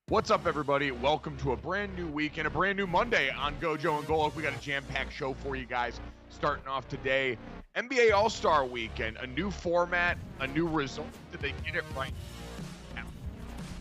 What's up, everybody? Welcome to a brand new week and a brand new Monday on Gojo and Golic. We got a jam-packed show for you guys starting off today. NBA All-Star Weekend, a new format, a new result. Did they get it right?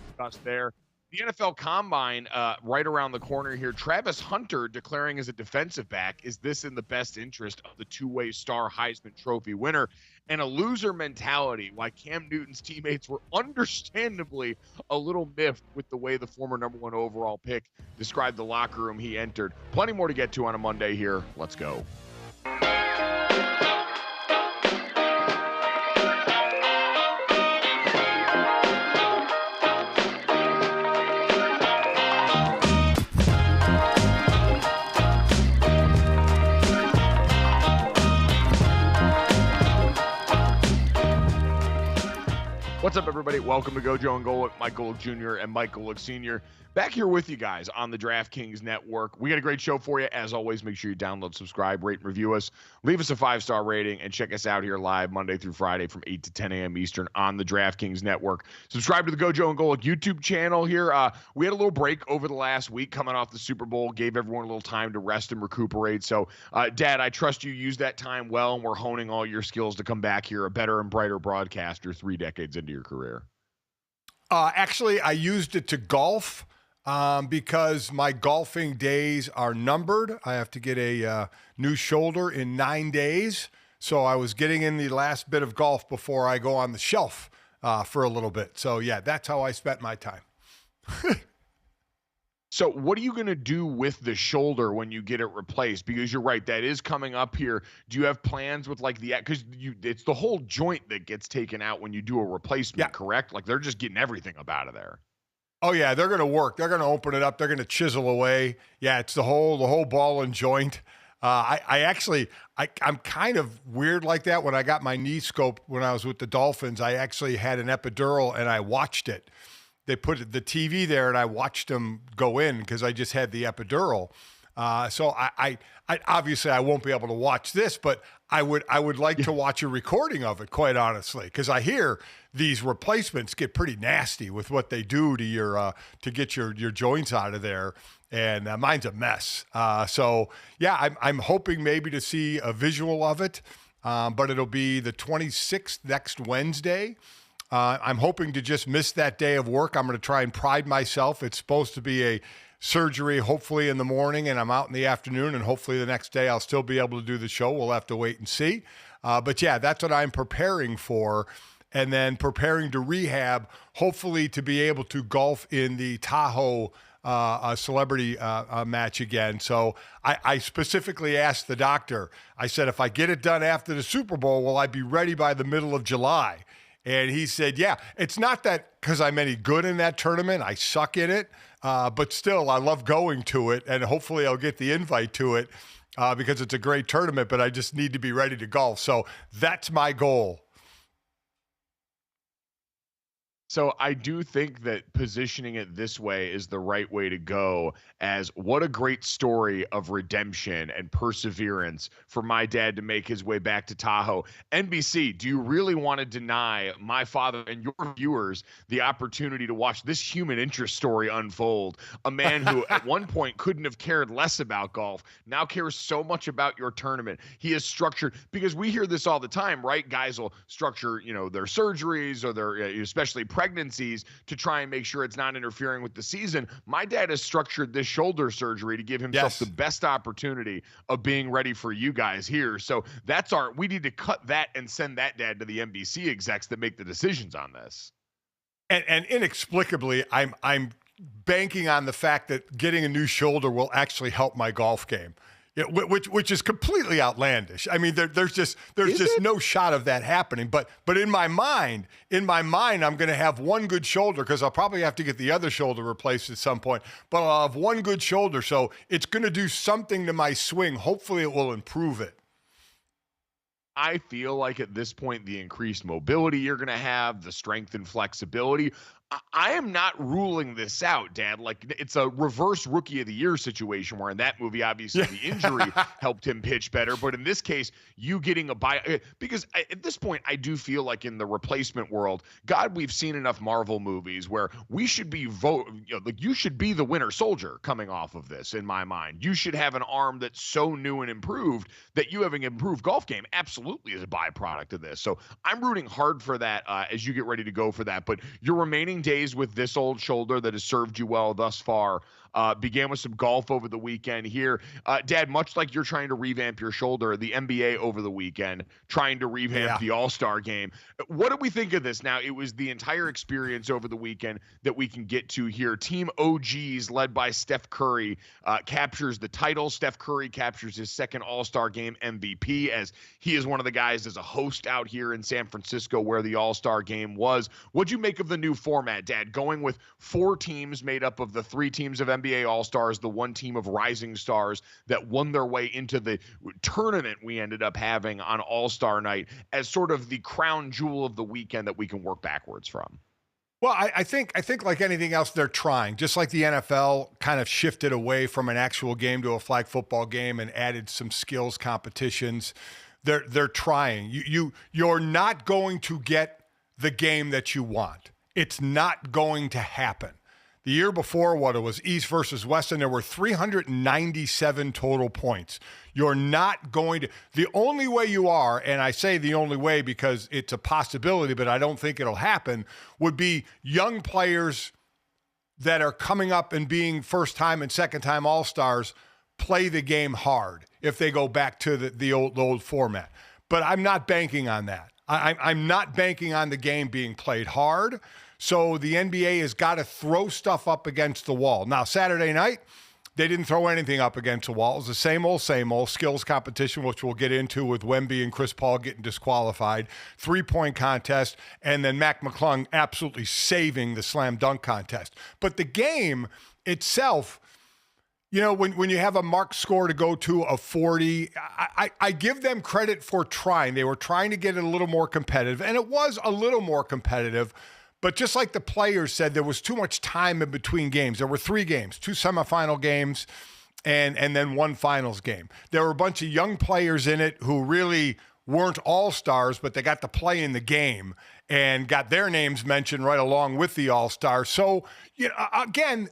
Discuss there. The NFL Combine right around the corner here. Travis Hunter declaring as a defensive back. Is this in the best interest of the two-way star Heisman Trophy winner? And a loser mentality, why Cam Newton's teammates were understandably a little miffed with the way the former #1 overall pick described the locker room he entered. Plenty more to get to on a Monday here. Let's go. What's up, everybody? Welcome to Gojo and Golic. Mike Golic Jr. and Mike Golic Sr. back here with you guys on the DraftKings Network. We got a great show for you. As always, make sure you download, subscribe, rate, and review us. Leave us a 5-star rating and check us out here live Monday through Friday from 8 to 10 a.m. Eastern on the DraftKings Network. Subscribe to the Gojo and Golic YouTube channel here. We had a little break over the last week coming off the Super Bowl, gave everyone a little time to rest and recuperate. So, Dad, I trust you used that time well, and we're honing all your skills to come back here a better and brighter broadcaster 3 decades into your career. Actually, I used it to golf because my golfing days are numbered. I have to get a new shoulder in 9 days. So I was getting in the last bit of golf before I go on the shelf for a little bit. So, yeah, that's how I spent my time. So what are you going to do with the shoulder when you get it replaced? Because you're right, that is coming up here. Do you have plans with like because it's the whole joint that gets taken out when you do a replacement, correct? Like they're just getting everything up out of there. Oh yeah, they're going to work. They're going to open it up. They're going to chisel away. Yeah, it's the whole ball and joint. I'm kind of weird like that. When I got my knee scoped when I was with the Dolphins, I actually had an epidural and I watched it. They put the TV there and I watched them go in because I just had the epidural. So I obviously I won't be able to watch this, but I would like to watch a recording of it, quite honestly, because I hear these replacements get pretty nasty with what they do to your to get your joints out of there, and mine's a mess. So yeah, I'm hoping maybe to see a visual of it, but it'll be the 26th next Wednesday. I'm hoping to just miss that day of work. I'm going to try and pride myself. It's supposed to be a surgery, hopefully in the morning, and I'm out in the afternoon, and hopefully the next day I'll still be able to do the show. We'll have to wait and see. But yeah, that's what I'm preparing for. And then preparing to rehab, hopefully to be able to golf in the Tahoe celebrity match again. So I specifically asked the doctor, I said, if I get it done after the Super Bowl, will I be ready by the middle of July? And he said, yeah. It's not that because I'm any good in that tournament. I suck in it. But still, I love going to it, and hopefully I'll get the invite to it because it's a great tournament, but I just need to be ready to golf. So that's my goal. So I do think that positioning it this way is the right way to go, as what a great story of redemption and perseverance for my dad to make his way back to Tahoe. NBC, do you really want to deny my father and your viewers the opportunity to watch this human interest story unfold? A man who at one point couldn't have cared less about golf, now cares so much about your tournament. He is structured, because we hear this all the time, right? Guys will structure, their surgeries or their, especially pregnancies, to try and make sure it's not interfering with the season. My dad has structured this shoulder surgery to give himself the best opportunity of being ready for you guys here. So we need to cut that and send that dad to the NBC execs that make the decisions on this. And inexplicably, I'm banking on the fact that getting a new shoulder will actually help my golf game. Yeah, which is completely outlandish. I mean, there's just no shot of that happening. But in my mind, I'm going to have one good shoulder, because I'll probably have to get the other shoulder replaced at some point. But I'll have one good shoulder, so it's going to do something to my swing. Hopefully, it will improve it. I feel like at this point, the increased mobility you're going to have, the strength and flexibility, I am not ruling this out, Dad. Like, it's a reverse Rookie of the Year situation, where in that movie, obviously, the injury helped him pitch better. But in this case, you getting a buy, because at this point, I do feel like in the replacement world, God, we've seen enough Marvel movies where we should be you should be the Winter Soldier coming off of this. In my mind, you should have an arm that's so new and improved that you having an improved golf game absolutely is a byproduct of this. So I'm rooting hard for that as you get ready to go for that. But your remaining days with this old shoulder that has served you well thus far began with some golf over the weekend here. Dad, much like you're trying to revamp your shoulder, the NBA over the weekend, trying to revamp the All-Star game. What do we think of this? Now, it was the entire experience over the weekend that we can get to here. Team OGs, led by Steph Curry, captures the title. Steph Curry captures his second All-Star game MVP, as he is one of the guys as a host out here in San Francisco where the All-Star game was. What'd you make of the new format, Dad? Going with 4 teams made up of the 3 teams of NBA All-Stars, the 1 team of rising stars that won their way into the tournament we ended up having on All-Star night, as sort of the crown jewel of the weekend that we can work backwards from. Well, I think like anything else, they're trying. Just like the NFL kind of shifted away from an actual game to a flag football game and added some skills competitions. They're trying. You're not going to get the game that you want. It's not going to happen. The year before, what it was, East versus West, and there were 397 total points. You're not going to. The only way you are, and I say the only way because it's a possibility, but I don't think it'll happen, would be young players that are coming up and being first-time and second-time All-Stars play the game hard if they go back to the old format. But I'm not banking on that. I'm not banking on the game being played hard. So the NBA has got to throw stuff up against the wall. Now, Saturday night, they didn't throw anything up against the wall. It was the same old skills competition, which we'll get into with Wemby and Chris Paul getting disqualified, 3-point contest, and then Mac McClung absolutely saving the slam dunk contest. But the game itself, when you have a mark score to go to of 40, I give them credit for trying. They were trying to get it a little more competitive, and it was a little more competitive. But just like the players said, there was too much time in between games. There were 3 games, 2 semifinal games, and then 1 finals game. There were a bunch of young players in it who really weren't all-stars, but they got to play in the game and got their names mentioned right along with the all-stars. So, again,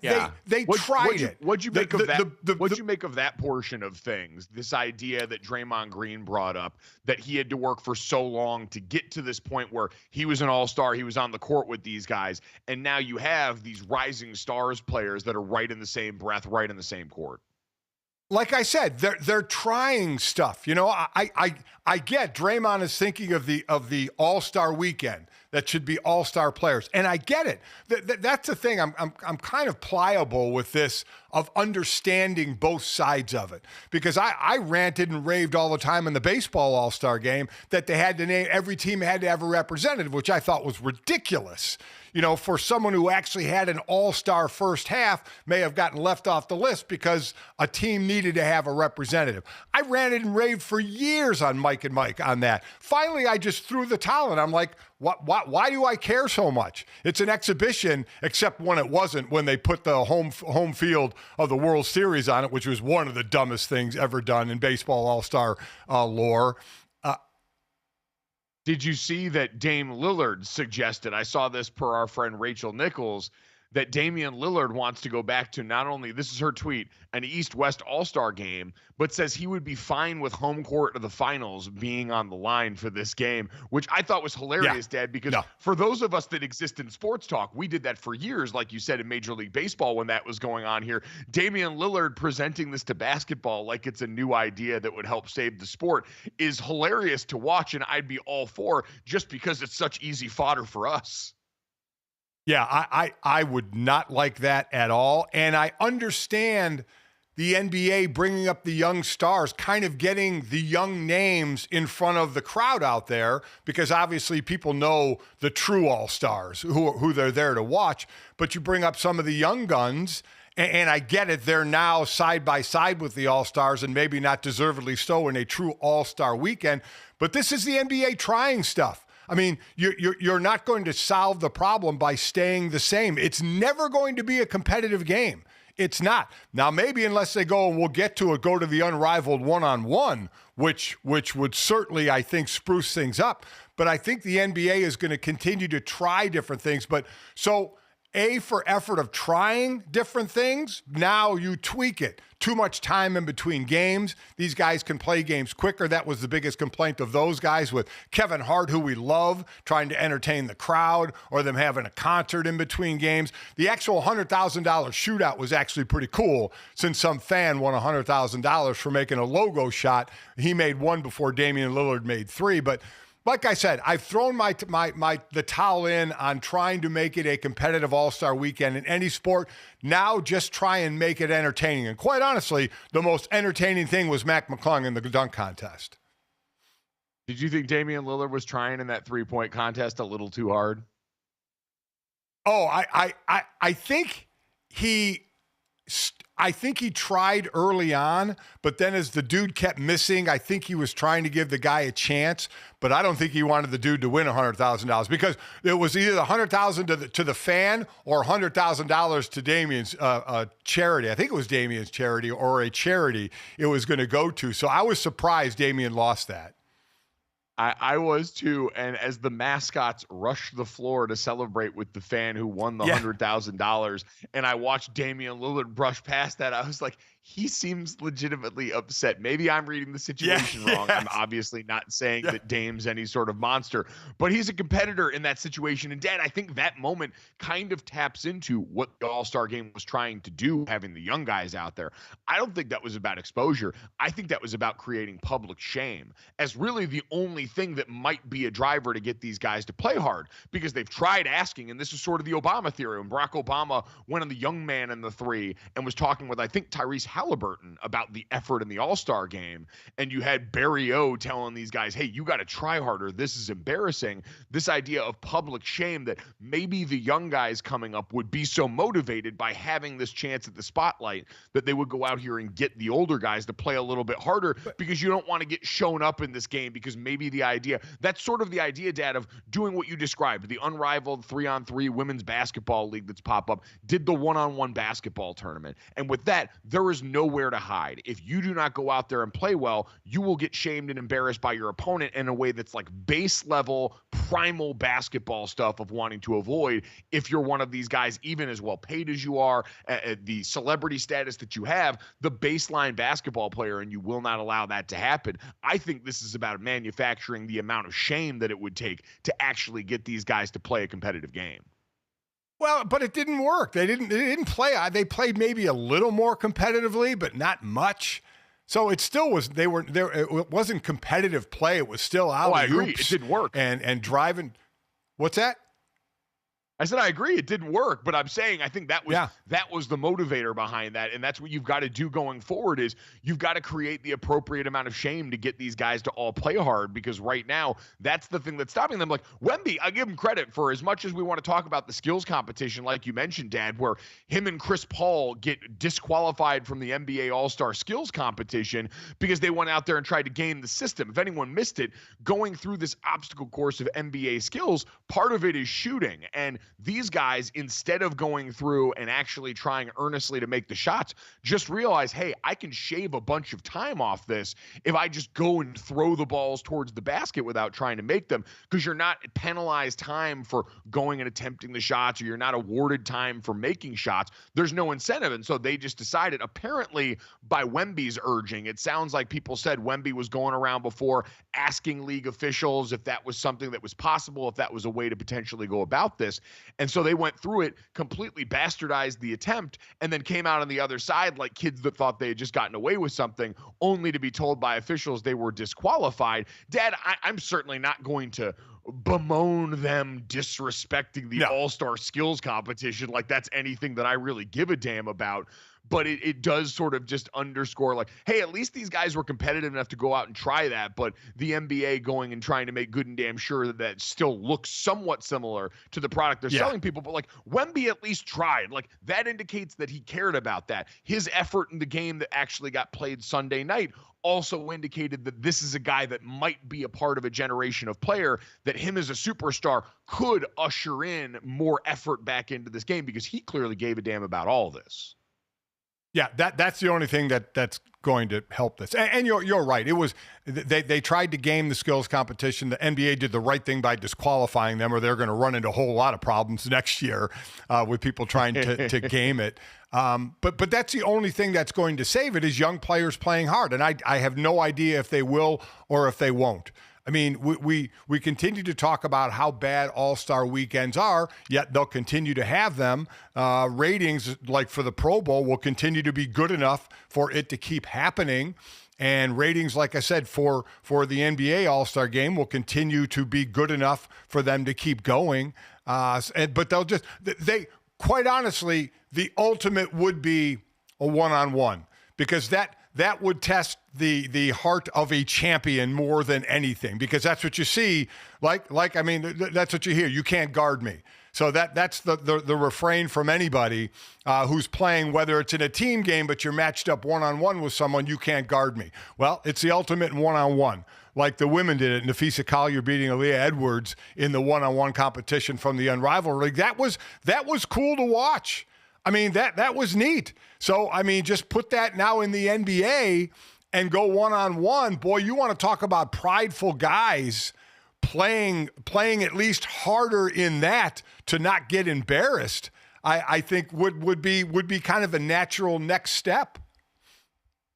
they tried it. What'd you make of that? What'd you make of that portion of things? This idea that Draymond Green brought up, that he had to work for so long to get to this point where he was an all-star, he was on the court with these guys, and now you have these rising stars players that are right in the same breath, right in the same court. Like I said, they're trying stuff. I get Draymond is thinking of the All-Star weekend that should be all-star players, and I get it. That's the thing. I'm kind of pliable with this of understanding both sides of it, because I ranted and raved all the time in the baseball All-Star game that they had to name, every team had to have a representative, which I thought was ridiculous. For someone who actually had an all-star first half, may have gotten left off the list because a team needed to have a representative. I ranted and raved for years on Mike and Mike on that. Finally, I just threw the towel, and I'm like, why do I care so much? It's an exhibition, except when it wasn't, when they put the home field of the World Series on it, which was one of the dumbest things ever done in baseball all-star lore. Did you see that Dame Lillard suggested, I saw this per our friend Rachel Nichols, that Damian Lillard wants to go back to not only, this is her tweet, an East-West All-Star game, but says he would be fine with home court of the finals being on the line for this game, which I thought was hilarious, Dad, because for those of us that exist in sports talk, we did that for years, like you said, in Major League Baseball when that was going on here. Damian Lillard presenting this to basketball like it's a new idea that would help save the sport is hilarious to watch, and I'd be all for, just because it's such easy fodder for us. Yeah, I would not like that at all. And I understand the NBA bringing up the young stars, kind of getting the young names in front of the crowd out there, because obviously people know the true all-stars who they're there to watch. But you bring up some of the young guns, and I get it, they're now side by side with the all-stars, and maybe not deservedly so in a true all-star weekend. But this is the NBA trying stuff. I mean, you're not going to solve the problem by staying the same. It's never going to be a competitive game. It's not. Now, maybe unless they go, and we'll get to it, go to the unrivaled one-on-one, which would certainly, I think, spruce things up. But I think the NBA is going to continue to try different things. But so, for effort of trying different things, now you tweak it. Too much time in between games. These guys can play games quicker. That was the biggest complaint of those guys with Kevin Hart, who we love, trying to entertain the crowd, or them having a concert in between games. The actual $100,000 shootout was actually pretty cool, since some fan won $100,000 for making a logo shot. He made one before Damian Lillard made three, but like I said, I've thrown the towel in on trying to make it a competitive all-star weekend in any sport. Now just try and make it entertaining. And quite honestly, the most entertaining thing was Mac McClung in the dunk contest. Did you think Damian Lillard was trying in that three-point contest a little too hard? Oh, I think he tried early on, but then as the dude kept missing, I think he was trying to give the guy a chance, but I don't think he wanted the dude to win $100,000, because it was either $100,000 to the fan or $100,000 to Damian's charity. I think it was Damian's charity, or a charity it was going to go to. So I was surprised Damian lost that. I was too, and as the mascots rushed the floor to celebrate with the fan who won the $100,000, and I watched Damian Lillard brush past that, I was like, he seems legitimately upset. Maybe I'm reading the situation wrong. I'm obviously not saying that Dame's any sort of monster, but he's a competitor in that situation. And Dad, I think that moment kind of taps into what the All-Star game was trying to do, having the young guys out there. I don't think that was about exposure. I think that was about creating public shame as really the only thing that might be a driver to get these guys to play hard, because they've tried asking, and this is sort of the Obama theory, when Barack Obama went on the young man in the three and was talking with, I think, Tyrese Halliburton about the effort in the All-Star game, and you had Barry O telling these guys, hey, you got to try harder, this is embarrassing. This idea of public shame, that maybe the young guys coming up would be so motivated by having this chance at the spotlight that they would go out here and get the older guys to play a little bit harder, because you don't want to get shown up in this game because maybe the the idea. That's sort of the idea, Dad, of doing what you described, the unrivaled 3-on-3 women's basketball league that's pop up, did the one-on-one basketball tournament. And with that, there is nowhere to hide. If you do not go out there and play well, you will get shamed and embarrassed by your opponent in a way that's like base level, primal basketball stuff of wanting to avoid if you're one of these guys, even as well paid as you are, the celebrity status that you have, the baseline basketball player, and you will not allow that to happen. I think this is about manufacturing the amount of shame that it would take to actually get these guys to play a competitive game. Well, but it didn't work. They didn't play. They played maybe a little more competitively, but not much. So it still was. They were there. It wasn't competitive play. It was still out. Oh, I agree. It didn't work. And driving. What's that? I said I agree. It didn't work, but I'm saying I think that was the motivator behind that, and that's what you've got to do going forward. Is you've got to create the appropriate amount of shame to get these guys to all play hard, because right now that's the thing that's stopping them. Like Wemby, I give him credit for, as much as we want to talk about the skills competition, like you mentioned, Dad, where him and Chris Paul get disqualified from the NBA All-Star skills competition because they went out there and tried to game the system. If anyone missed it, going through this obstacle course of NBA skills, part of it is shooting, and these guys, instead of going through and actually trying earnestly to make the shots, just realize, hey, I can shave a bunch of time off this if I just go and throw the balls towards the basket without trying to make them, because you're not penalized time for going and attempting the shots, or you're not awarded time for making shots. There's no incentive. And so they just decided, apparently by Wemby's urging, it sounds like people said Wemby was going around before asking league officials if that was something that was possible, if that was a way to potentially go about this. And so they went through it, completely bastardized the attempt, and then came out on the other side like kids that thought they had just gotten away with something, only to be told by officials they were disqualified. Dad, I'm certainly not going to bemoan them disrespecting the All-Star skills competition like that's anything that I really give a damn about. But it does sort of just underscore, like, hey, at least these guys were competitive enough to go out and try that. But the NBA going and trying to make good and damn sure that that still looks somewhat similar to the product they're selling people. But, like, Wemby at least tried. Like, that indicates that he cared about that. His effort in the game that actually got played Sunday night also indicated that this is a guy that might be a part of a generation of player, that him as a superstar could usher in more effort back into this game, because he clearly gave a damn about all this. Yeah, that's the only thing that's going to help this. And you're right. It was they tried to game the skills competition. The NBA did the right thing by disqualifying them, or they're going to run into a whole lot of problems next year with people trying to game it. But that's the only thing that's going to save it, is young players playing hard. And I have no idea if they will or if they won't. I mean, we continue to talk about how bad All-Star weekends are, yet they'll continue to have them. Ratings, like for the Pro Bowl, will continue to be good enough for it to keep happening. And ratings, like I said, for the NBA All-Star game will continue to be good enough for them to keep going. But they quite honestly, the ultimate would be a one-on-one, because that would test the heart of a champion more than anything, because that's what you see. Like I mean, that's what you hear. You can't guard me. So that's the refrain from anybody who's playing, whether it's in a team game, but you're matched up one-on-one with someone, you can't guard me. Well, it's the ultimate in one-on-one. Like the women did it, Nafisa Collier beating Aaliyah Edwards in the one-on-one competition from the Unrivaled League. That was cool to watch. I mean, that was neat. So, I mean, just put that now in the NBA and go one-on-one. Boy, you want to talk about prideful guys playing at least harder in that to not get embarrassed. I think would be kind of a natural next step.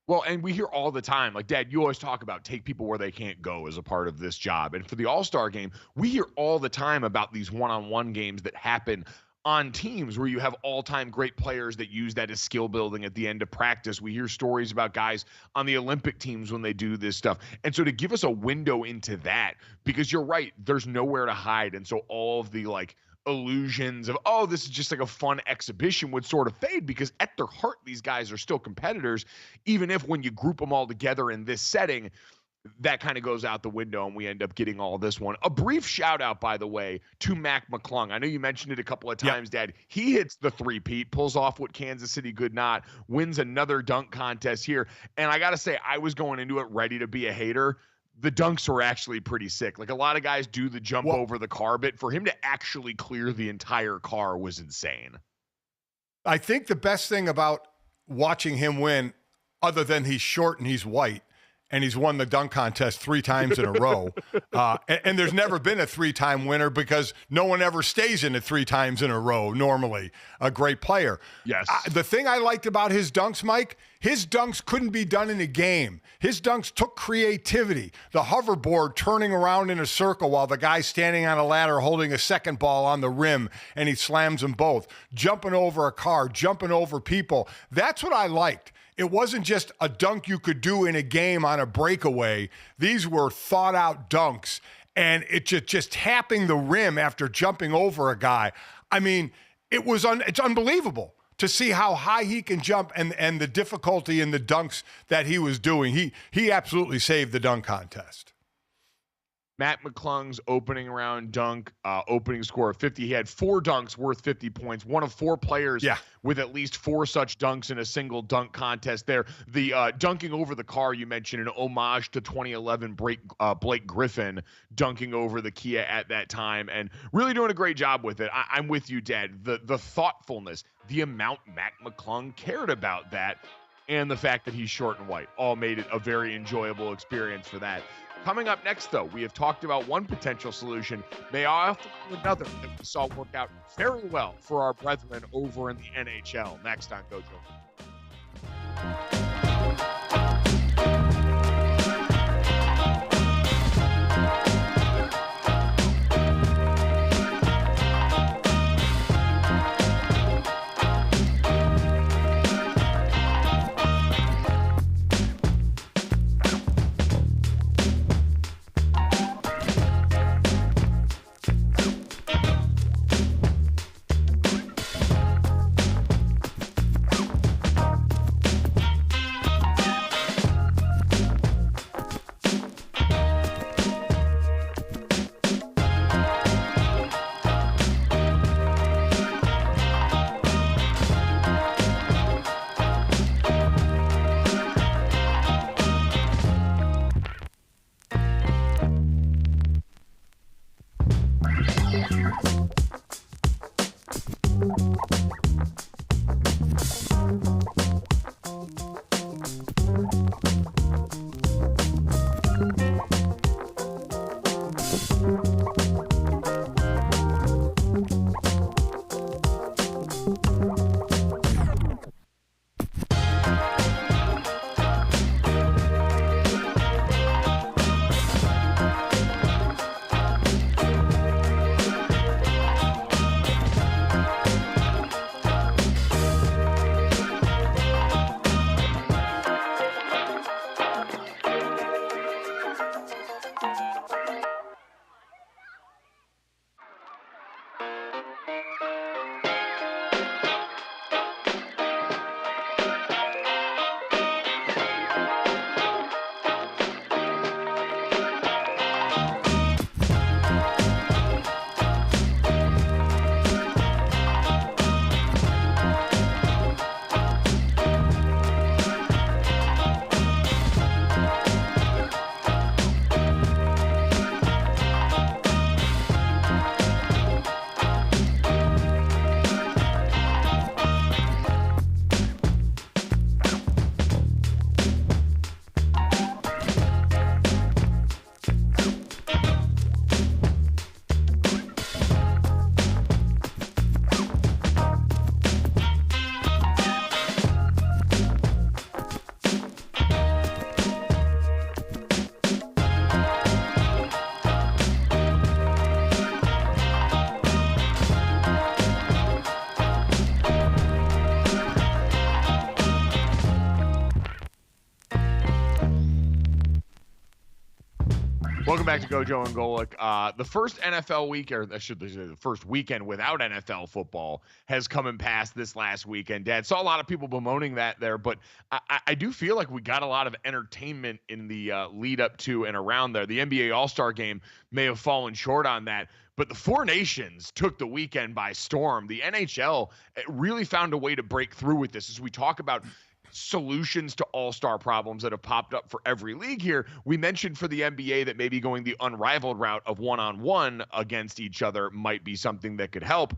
Well, and we hear all the time, like, Dad, you always talk about take people where they can't go as a part of this job. And for the All-Star game, we hear all the time about these one-on-one games that happen on teams where you have all-time great players that use that as skill building at the end of practice. We hear stories about guys on the Olympic teams when they do this stuff. And so to give us a window into that, because you're right, there's nowhere to hide. And so all of the, like, illusions of, oh, this is just like a fun exhibition would sort of fade, because at their heart, these guys are still competitors, even if when you group them all together in this setting, that kind of goes out the window and we end up getting all this one. A brief shout out, by the way, to Mac McClung. I know you mentioned it a couple of times, Dad. He hits the three-peat, pulls off what Kansas City could not, wins another dunk contest here. And I got to say, I was going into it ready to be a hater. the dunks were actually pretty sick. Like a lot of guys do the jump over the car bit. For him to actually clear the entire car was insane. I think the best thing about watching him win, other than he's short and he's white, and he's won the dunk contest 3 times in a row. And there's never been a 3-time winner because no one ever stays in it 3 times in a row, normally. A great player. Yes. The thing I liked about his dunks, Mike, his dunks couldn't be done in a game. His dunks took creativity. The hoverboard turning around in a circle while the guy's standing on a ladder holding a second ball on the rim, and he slams them both. Jumping over a car, jumping over people. That's what I liked. It wasn't just a dunk you could do in a game on a breakaway. These were thought-out dunks, and it just tapping the rim after jumping over a guy. I mean, it's unbelievable to see how high he can jump and the difficulty in the dunks that he was doing. He absolutely saved the dunk contest. Matt McClung's opening round dunk, opening score of 50. He had 4 dunks worth 50 points. One of 4 players with at least 4 such dunks in a single dunk contest there. The dunking over the car you mentioned, an homage to 2011 Blake Griffin dunking over the Kia at that time, and really doing a great job with it. I'm with you, Dad. The thoughtfulness, the amount Matt McClung cared about that, and the fact that he's short and white all made it a very enjoyable experience for that. Coming up next, though, we have talked about one potential solution. May I offer another that we saw work out very well for our brethren over in the NHL. Next on Gojo. Welcome back to Gojo and Golic. The first NFL week, or I should say the first weekend without NFL football has come and passed this last weekend. Dad, saw a lot of people bemoaning that there, but I do feel like we got a lot of entertainment in the lead up to and around there. The NBA All-Star game may have fallen short on that, but the Four Nations took the weekend by storm. The NHL really found a way to break through with this as we talk about solutions to all-star problems that have popped up for every league here. We mentioned for the NBA that maybe going the unrivaled route of one-on-one against each other might be something that could help.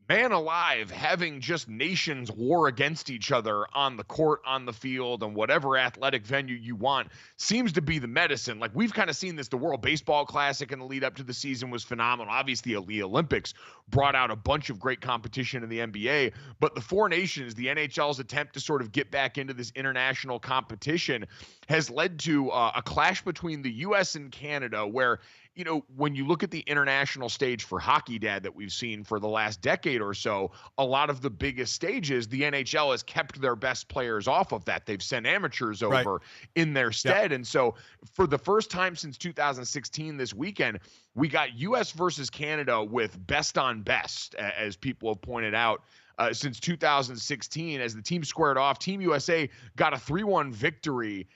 Man alive, having just nations war against each other on the court, on the field, and whatever athletic venue you want seems to be the medicine. Like, we've kind of seen this. The World Baseball Classic in the lead up to the season was phenomenal. Obviously, the Olympics brought out a bunch of great competition in the NBA, but the four nations, the NHL's attempt to sort of get back into this international competition has led to a clash between the U.S. and Canada where, you know, when you look at the international stage for hockey, Dad, that we've seen for the last decade or so, a lot of the biggest stages, the NHL has kept their best players off of that. They've sent amateurs over in their stead. Yep. And so for the first time since 2016 this weekend, we got U.S. versus Canada with best on best, as people have pointed out. Since 2016, as the team squared off, Team USA got a 3-1 victory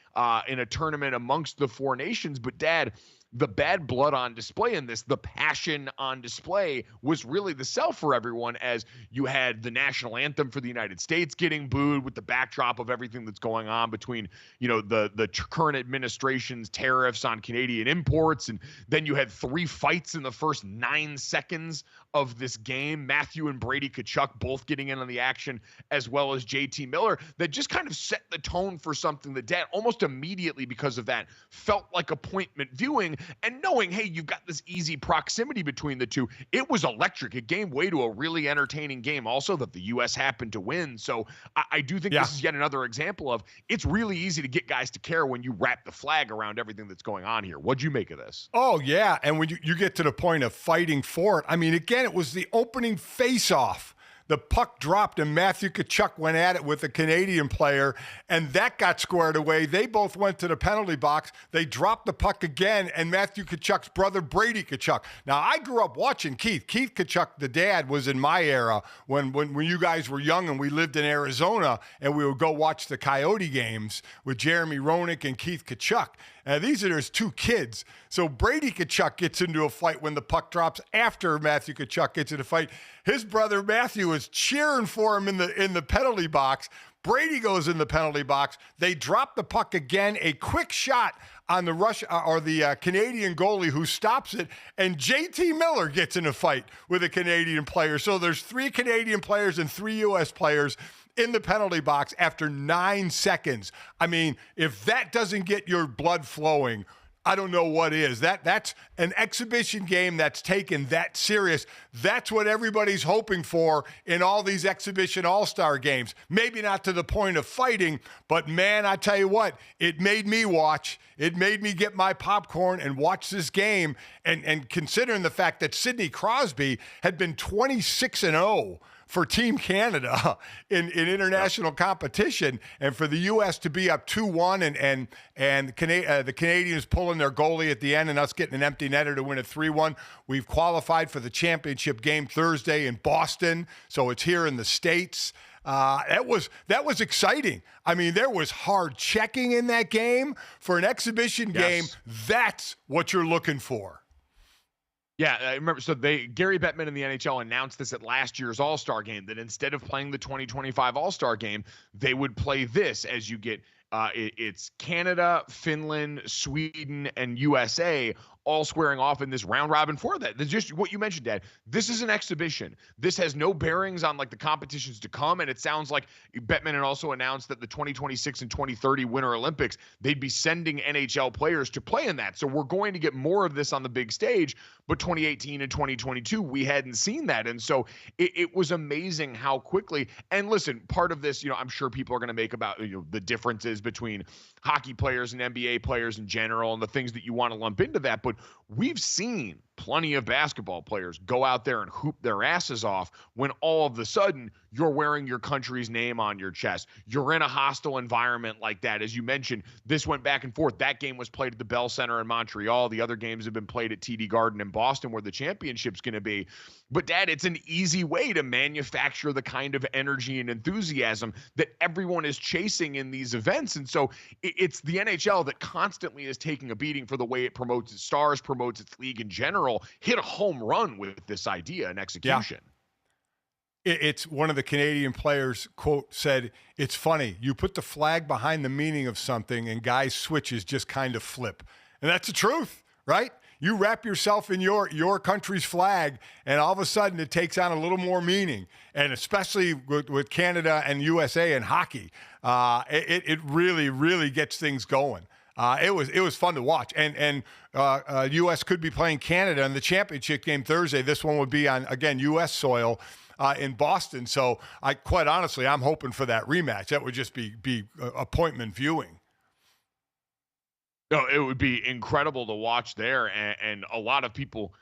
in a tournament amongst the four nations. But, Dad, the bad blood on display in this, the passion on display, was really the sell for everyone, as you had the national anthem for the United States getting booed with the backdrop of everything that's going on between, you know, the current administration's tariffs on Canadian imports. And then you had 3 fights in the first 9 seconds of this game. Matthew and Brady Tkachuk both getting in on the action, as well as JT Miller, that just kind of set the tone for something that, Dad, almost immediately because of that felt like appointment viewing. And knowing, hey, you've got this easy proximity between the two, it was electric. It gave way to a really entertaining game also that the U.S. happened to win. So I do think this is yet another example of it's really easy to get guys to care when you wrap the flag around everything that's going on here. What'd you make of this? Oh, yeah. And when you get to the point of fighting for it, I mean, again, it was the opening face-off. The puck dropped and Matthew Tkachuk went at it with a Canadian player, and that got squared away. They both went to the penalty box. They dropped the puck again, and Matthew Tkachuk's brother, Brady Tkachuk. Now, I grew up watching Keith. Keith Tkachuk, the dad, was in my era when you guys were young and we lived in Arizona, and we would go watch the Coyote games with Jeremy Roenick and Keith Tkachuk. These are his 2 kids. So Brady Tkachuk gets into a fight when the puck drops after Matthew Tkachuk gets in a fight. His brother Matthew is cheering for him in the penalty box. Brady goes in the penalty box. They drop the puck again. A quick shot on the Canadian goalie who stops it, and JT Miller gets in a fight with a Canadian player. So there's 3 Canadian players and 3 U.S. players in the penalty box after 9 seconds. I mean, if that doesn't get your blood flowing, I don't know what is. That's an exhibition game that's taken that serious. That's what everybody's hoping for in all these exhibition all-star games. Maybe not to the point of fighting, but man, I tell you what, it made me watch. It made me get my popcorn and watch this game. And considering the fact that Sidney Crosby had been 26-0 for Team Canada in international competition, and for the U.S. to be up 2-1 and the Canadians pulling their goalie at the end and us getting an empty netter to win a 3-1. We've qualified for the championship game Thursday in Boston, so it's here in the States. That was exciting. I mean, there was hard checking in that game. For an exhibition game, that's what you're looking for. Yeah, I remember. So Gary Bettman and the NHL announced this at last year's All-Star game, that instead of playing the 2025 All-Star game, they would play this as you get it's Canada, Finland, Sweden, and USA all squaring off in this round robin for that. That's just what you mentioned, Dad. This is an exhibition. This has no bearings on like the competitions to come. And it sounds like Bettman had also announced that the 2026 and 2030 Winter Olympics, they'd be sending NHL players to play in that. So we're going to get more of this on the big stage. But 2018 and 2022, we hadn't seen that. And so it was amazing how quickly. And listen, part of this, I'm sure people are going to make about the differences between hockey players and NBA players in general and the things that you want to lump into that. But we've seen plenty of basketball players go out there and hoop their asses off when all of a sudden you're wearing your country's name on your chest. You're in a hostile environment like that. As you mentioned, this went back and forth. That game was played at the Bell Center in Montreal. The other games have been played at TD Garden in Boston, where the championship's going to be. But, Dad, it's an easy way to manufacture the kind of energy and enthusiasm that everyone is chasing in these events. And so it's the NHL that constantly is taking a beating for the way it promotes its stars, promotes its league in general, hit a home run with this idea and execution. it's one of the Canadian players, quote, said, "It's funny. You put the flag behind the meaning of something and guys' switches just kind of flip." And that's the truth, right? You wrap yourself in your country's flag, and all of a sudden it takes on a little more meaning. And especially with Canada and USA in hockey, it really, really gets things going. It was fun to watch, and U.S. could be playing Canada in the championship game Thursday. This one would be on, again, U.S. soil in Boston. So quite honestly, I'm hoping for that rematch. That would just be appointment viewing. No, it would be incredible to watch there, and a lot of people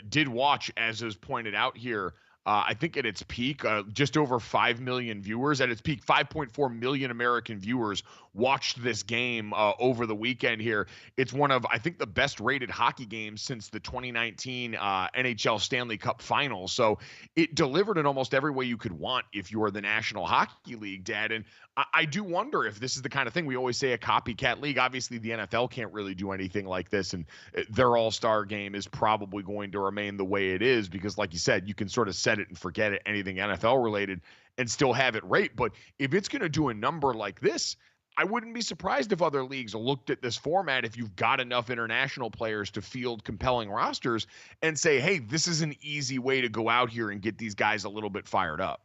did watch, as is pointed out here. I think at its peak, just over 5 million viewers. At its peak, 5.4 million American viewers watched this game over the weekend here. It's one of, I think, the best rated hockey games since the 2019 NHL Stanley Cup Finals. So it delivered in almost every way you could want if you are the National Hockey League, Dad. And I do wonder if this is the kind of thing we always say, a copycat league. Obviously, the NFL can't really do anything like this, and their All-Star game is probably going to remain the way it is because, like you said, you can sort of set it and forget it, anything NFL related, and still have it rate. But if it's going to do a number like this, I wouldn't be surprised if other leagues looked at this format, if you've got enough international players to field compelling rosters, and say, hey, this is an easy way to go out here and get these guys a little bit fired up.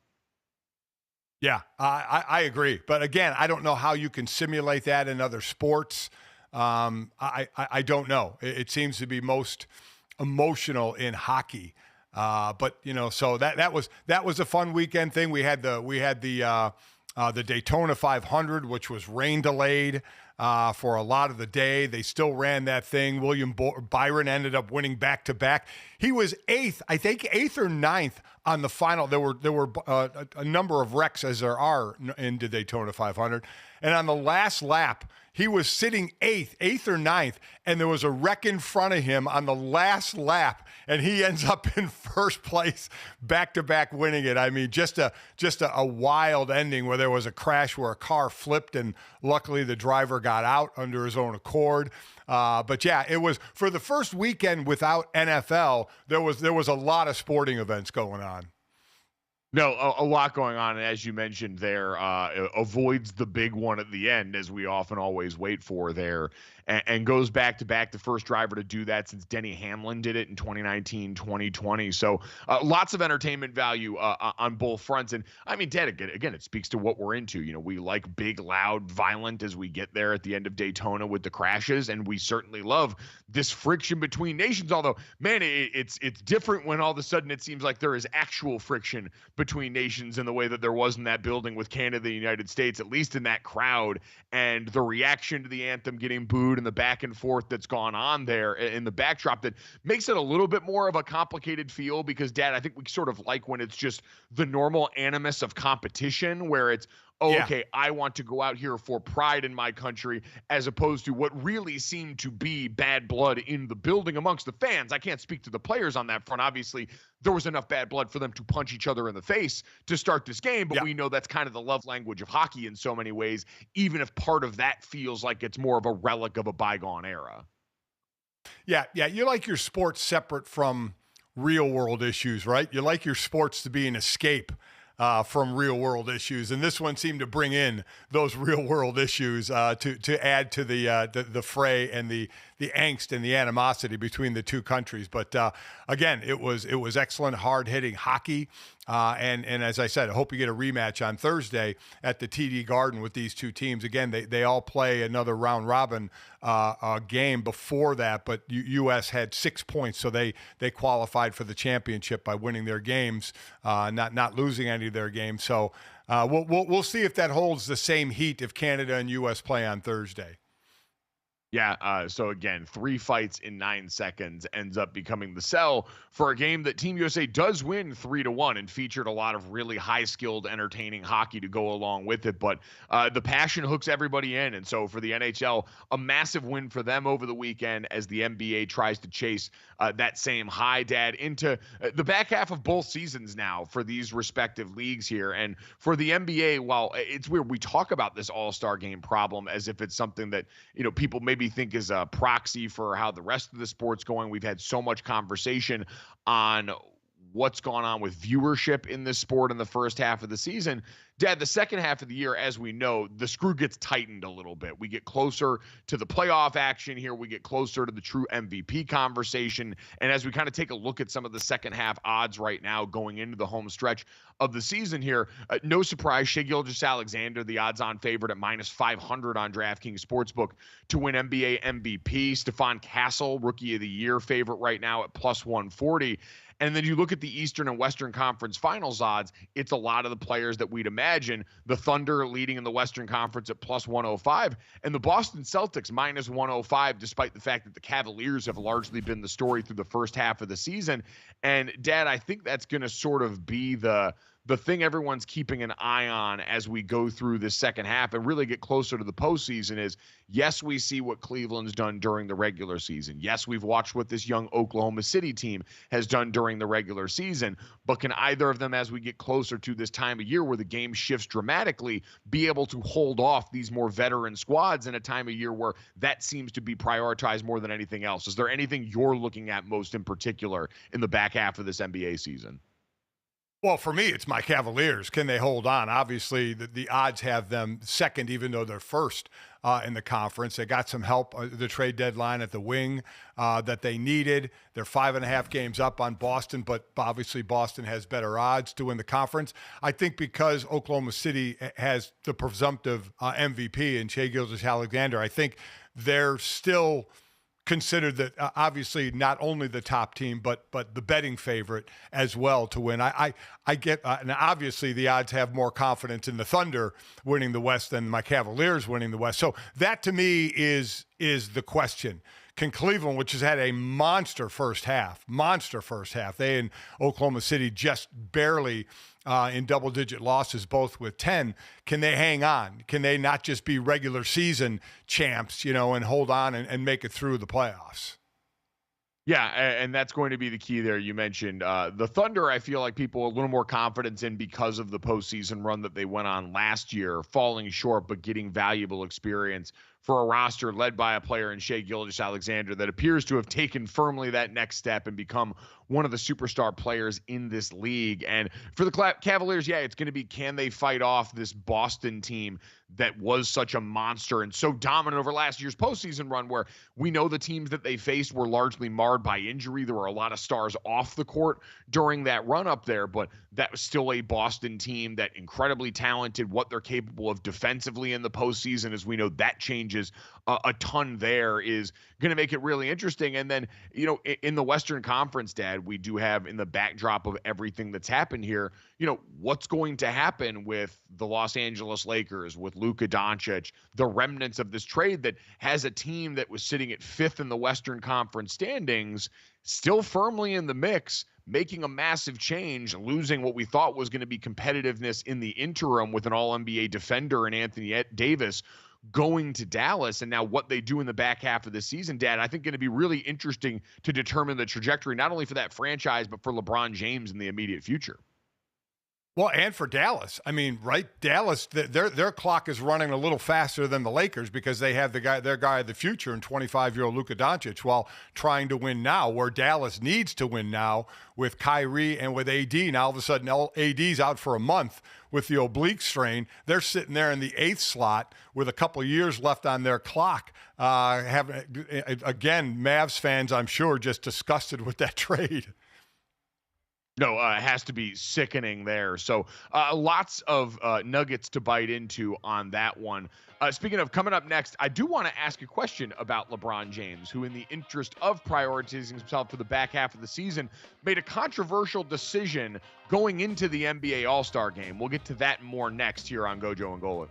Yeah, I agree. But again, I don't know how you can simulate that in other sports. I don't know. It seems to be most emotional in hockey. But so that was a fun weekend thing. We had the Daytona 500, which was rain delayed for a lot of the day. They still ran that thing. William Byron ended up winning back-to-back. He was eighth or ninth on the final. There were a number of wrecks, as there are in the Daytona 500. And on the last lap, he was sitting eighth or ninth, and there was a wreck in front of him on the last lap, and he ends up in first place, back-to-back winning it. I mean, just a wild ending where there was a crash where a car flipped, and luckily the driver got out under his own accord. But yeah, it was for the first weekend without NFL. There was a lot of sporting events going on. No, a lot going on. And as you mentioned there, avoids the big one at the end, as we often always wait for there, and goes back-to-back, the first driver to do that since Denny Hamlin did it in 2019, 2020. So lots of entertainment value on both fronts. And I mean, Dad, again, it speaks to what we're into. We like big, loud, violent as we get there at the end of Daytona with the crashes. And we certainly love this friction between nations. Although, man, it's different when all of a sudden it seems like there is actual friction between nations in the way that there was in that building with Canada and the United States, at least in that crowd, and the reaction to the anthem getting booed and the back and forth that's gone on there in the backdrop that makes it a little bit more of a complicated feel because, Dad, I think we sort of like when it's just the normal animus of competition where it's, okay, I want to go out here for pride in my country, as opposed to what really seemed to be bad blood in the building amongst the fans. I can't speak to the players on that front. Obviously, there was enough bad blood for them to punch each other in the face to start this game, but we know that's kind of the love language of hockey in so many ways, even if part of that feels like it's more of a relic of a bygone era. Yeah, you like your sports separate from real world issues, right? You like your sports to be an escape from real world issues, and this one seemed to bring in those real world issues to add to the fray and the angst and the animosity between the two countries. But again, it was excellent, hard hitting hockey. And as I said, I hope you get a rematch on Thursday at the TD Garden with these two teams. Again, they all play another round robin game before that, but U.S. had 6 points, so they qualified for the championship by winning their games, not losing any of their games. So we'll see if that holds the same heat if Canada and U.S. play on Thursday. Yeah, so again, 3 fights in 9 seconds ends up becoming the sell for a game that Team USA does win 3-1 and featured a lot of really high-skilled, entertaining hockey to go along with it. But the passion hooks everybody in, and so for the NHL, a massive win for them over the weekend as the NBA tries to chase that same high, Dad, into the back half of both seasons now for these respective leagues here. And for the NBA, while it's weird, we talk about this All-Star game problem as if it's something that people maybe think is a proxy for how the rest of the sport's going. We've had so much conversation on what's gone on with viewership in this sport in the first half of the season, Dad, the second half of the year, as we know, the screw gets tightened a little bit. We get closer to the playoff action here. We get closer to the true MVP conversation. And as we kind of take a look at some of the second half odds right now going into the home stretch of the season here, no surprise, Shai Gilgeous-Alexander, the odds-on favorite at minus 500 on DraftKings Sportsbook to win NBA MVP. Stephon Castle, Rookie of the Year favorite right now at plus 140. And then you look at the Eastern and Western Conference Finals odds, it's a lot of the players that we'd imagine. The Thunder leading in the Western Conference at plus 105, and the Boston Celtics minus 105, despite the fact that the Cavaliers have largely been the story through the first half of the season. And, Dad, I think that's going to sort of be the thing everyone's keeping an eye on as we go through this second half and really get closer to the postseason is, yes, we see what Cleveland's done during the regular season. Yes, we've watched what this young Oklahoma City team has done during the regular season. But can either of them, as we get closer to this time of year where the game shifts dramatically, be able to hold off these more veteran squads in a time of year where that seems to be prioritized more than anything else? Is there anything you're looking at most in particular in the back half of this NBA season? Well, for me, it's my Cavaliers. Can they hold on? Obviously, the odds have them second, even though they're first in the conference. They got some help the trade deadline at the wing that they needed. They're 5.5 games up on Boston, but obviously Boston has better odds to win the conference. I think because Oklahoma City has the presumptive MVP in Shai Gilgeous-Alexander, I think they're still considered that obviously not only the top team, but the betting favorite as well to win. I get, and obviously the odds have more confidence in the Thunder winning the West than my Cavaliers winning the West. So that to me is the question. Can Cleveland, which has had a monster first half, they and Oklahoma City just barely in double-digit losses, both with 10, can they hang on? Can they not just be regular season champs, and hold on and make it through the playoffs? Yeah, and that's going to be the key there. You mentioned the Thunder, I feel like people a little more confidence in because of the postseason run that they went on last year, falling short but getting valuable experience for a roster led by a player in Shai Gilgeous-Alexander that appears to have taken firmly that next step and become one of the superstar players in this league. And for the Cavaliers, yeah, it's going to be, can they fight off this Boston team that was such a monster and so dominant over last year's postseason run, where we know the teams that they faced were largely marred by injury. There were a lot of stars off the court during that run up there, but that was still a Boston team that incredibly talented. What they're capable of defensively in the postseason, as we know, that changes a ton there, is going to make it really interesting. And then, in the Western Conference, Dad, we do have, in the backdrop of everything that's happened here, what's going to happen with the Los Angeles Lakers, with Luka Doncic, the remnants of this trade that has a team that was sitting at 5th in the Western Conference standings, still firmly in the mix, making a massive change, losing what we thought was going to be competitiveness in the interim with an all-NBA defender in Anthony Davis, going to Dallas. And now what they do in the back half of the season, Dad, I think going to be really interesting to determine the trajectory, not only for that franchise, but for LeBron James in the immediate future. Well, and for Dallas, I mean, right? Dallas, their clock is running a little faster than the Lakers because they have their guy of the future in 25-year-old Luka Doncic while trying to win now, where Dallas needs to win now with Kyrie and with AD. Now, all of a sudden, AD's out for a month with the oblique strain. They're sitting there in the 8th slot with a couple of years left on their clock. Again, Mavs fans, I'm sure, just disgusted with that trade. No, it has to be sickening there. So lots of nuggets to bite into on that one. Speaking of coming up next, I do want to ask a question about LeBron James, who, in the interest of prioritizing himself for the back half of the season, made a controversial decision going into the NBA All-Star game. We'll get to that and more next here on Gojo and Golic.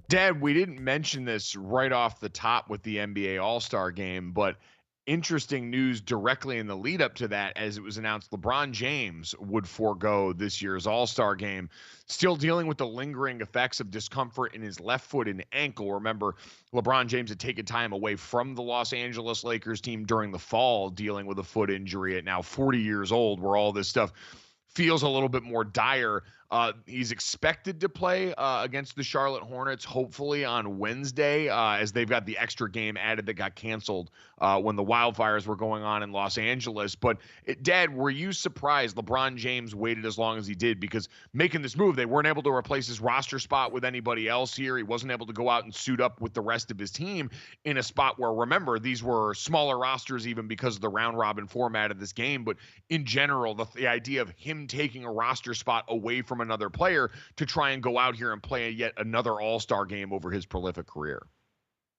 Dad, we didn't mention this right off the top with the NBA All-Star game, but interesting news directly in the lead up to that as it was announced LeBron James would forego this year's All-Star game, still dealing with the lingering effects of discomfort in his left foot and ankle. Remember, LeBron James had taken time away from the Los Angeles Lakers team during the fall, dealing with a foot injury at now 40 years old, where all this stuff feels a little bit more dire. He's expected to play against the Charlotte Hornets, hopefully on Wednesday, as they've got the extra game added that got canceled when the wildfires were going on in Los Angeles. But, Dad, were you surprised LeBron James waited as long as he did? Because making this move, they weren't able to replace his roster spot with anybody else here. He wasn't able to go out and suit up with the rest of his team in a spot where, remember, these were smaller rosters even because of the round-robin format of this game. But in general, the idea of him taking a roster spot away from another player to try and go out here and play yet another all-star game over his prolific career.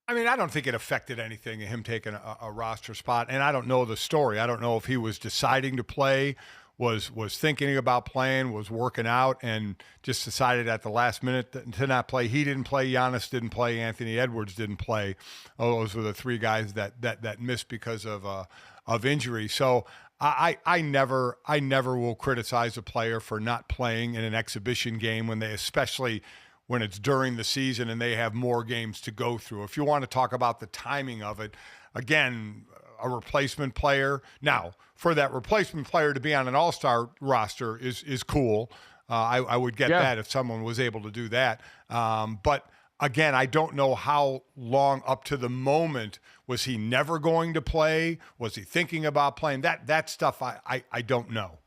I mean, I don't think it affected anything, him taking a roster spot, and I don't know the story. I don't know if he was deciding to play, was thinking about playing, was working out, and just decided at the last minute to not play. He didn't play. Giannis didn't play. Anthony Edwards didn't play. Those were the three guys that missed because of injury. So I never will criticize a player for not playing in an exhibition game when especially when it's during the season and they have more games to go through. If you want to talk about the timing of it, again, a replacement player. Now, for that replacement player to be on an all-star roster is cool. I would get that if someone was able to do that. But again, I don't know how long up to the moment was he never going to play? Was he thinking about playing? That stuff I don't know.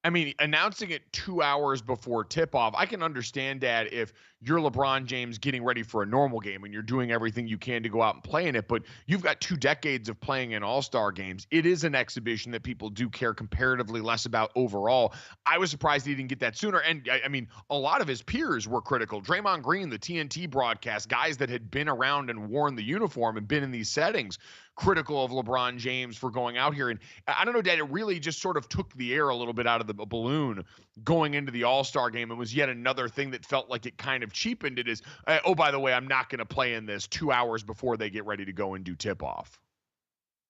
I mean, announcing it 2 hours before tip-off, I can understand, Dad, if you're LeBron James getting ready for a normal game and you're doing everything you can to go out and play in it, but you've got 2 decades of playing in all-star games. It is an exhibition that people do care comparatively less about overall. I was surprised he didn't get that sooner, and I mean, a lot of his peers were critical. Draymond Green, the TNT broadcast, guys that had been around and worn the uniform and been in these settings, critical of LeBron James for going out here. And I don't know, Dad, it really just sort of took the air a little bit out of the balloon going into the All-Star game. It was yet another thing that felt like it kind of cheapened it. Is, oh, by the way, I'm not going to play in this 2 hours before they get ready to go and do tip-off.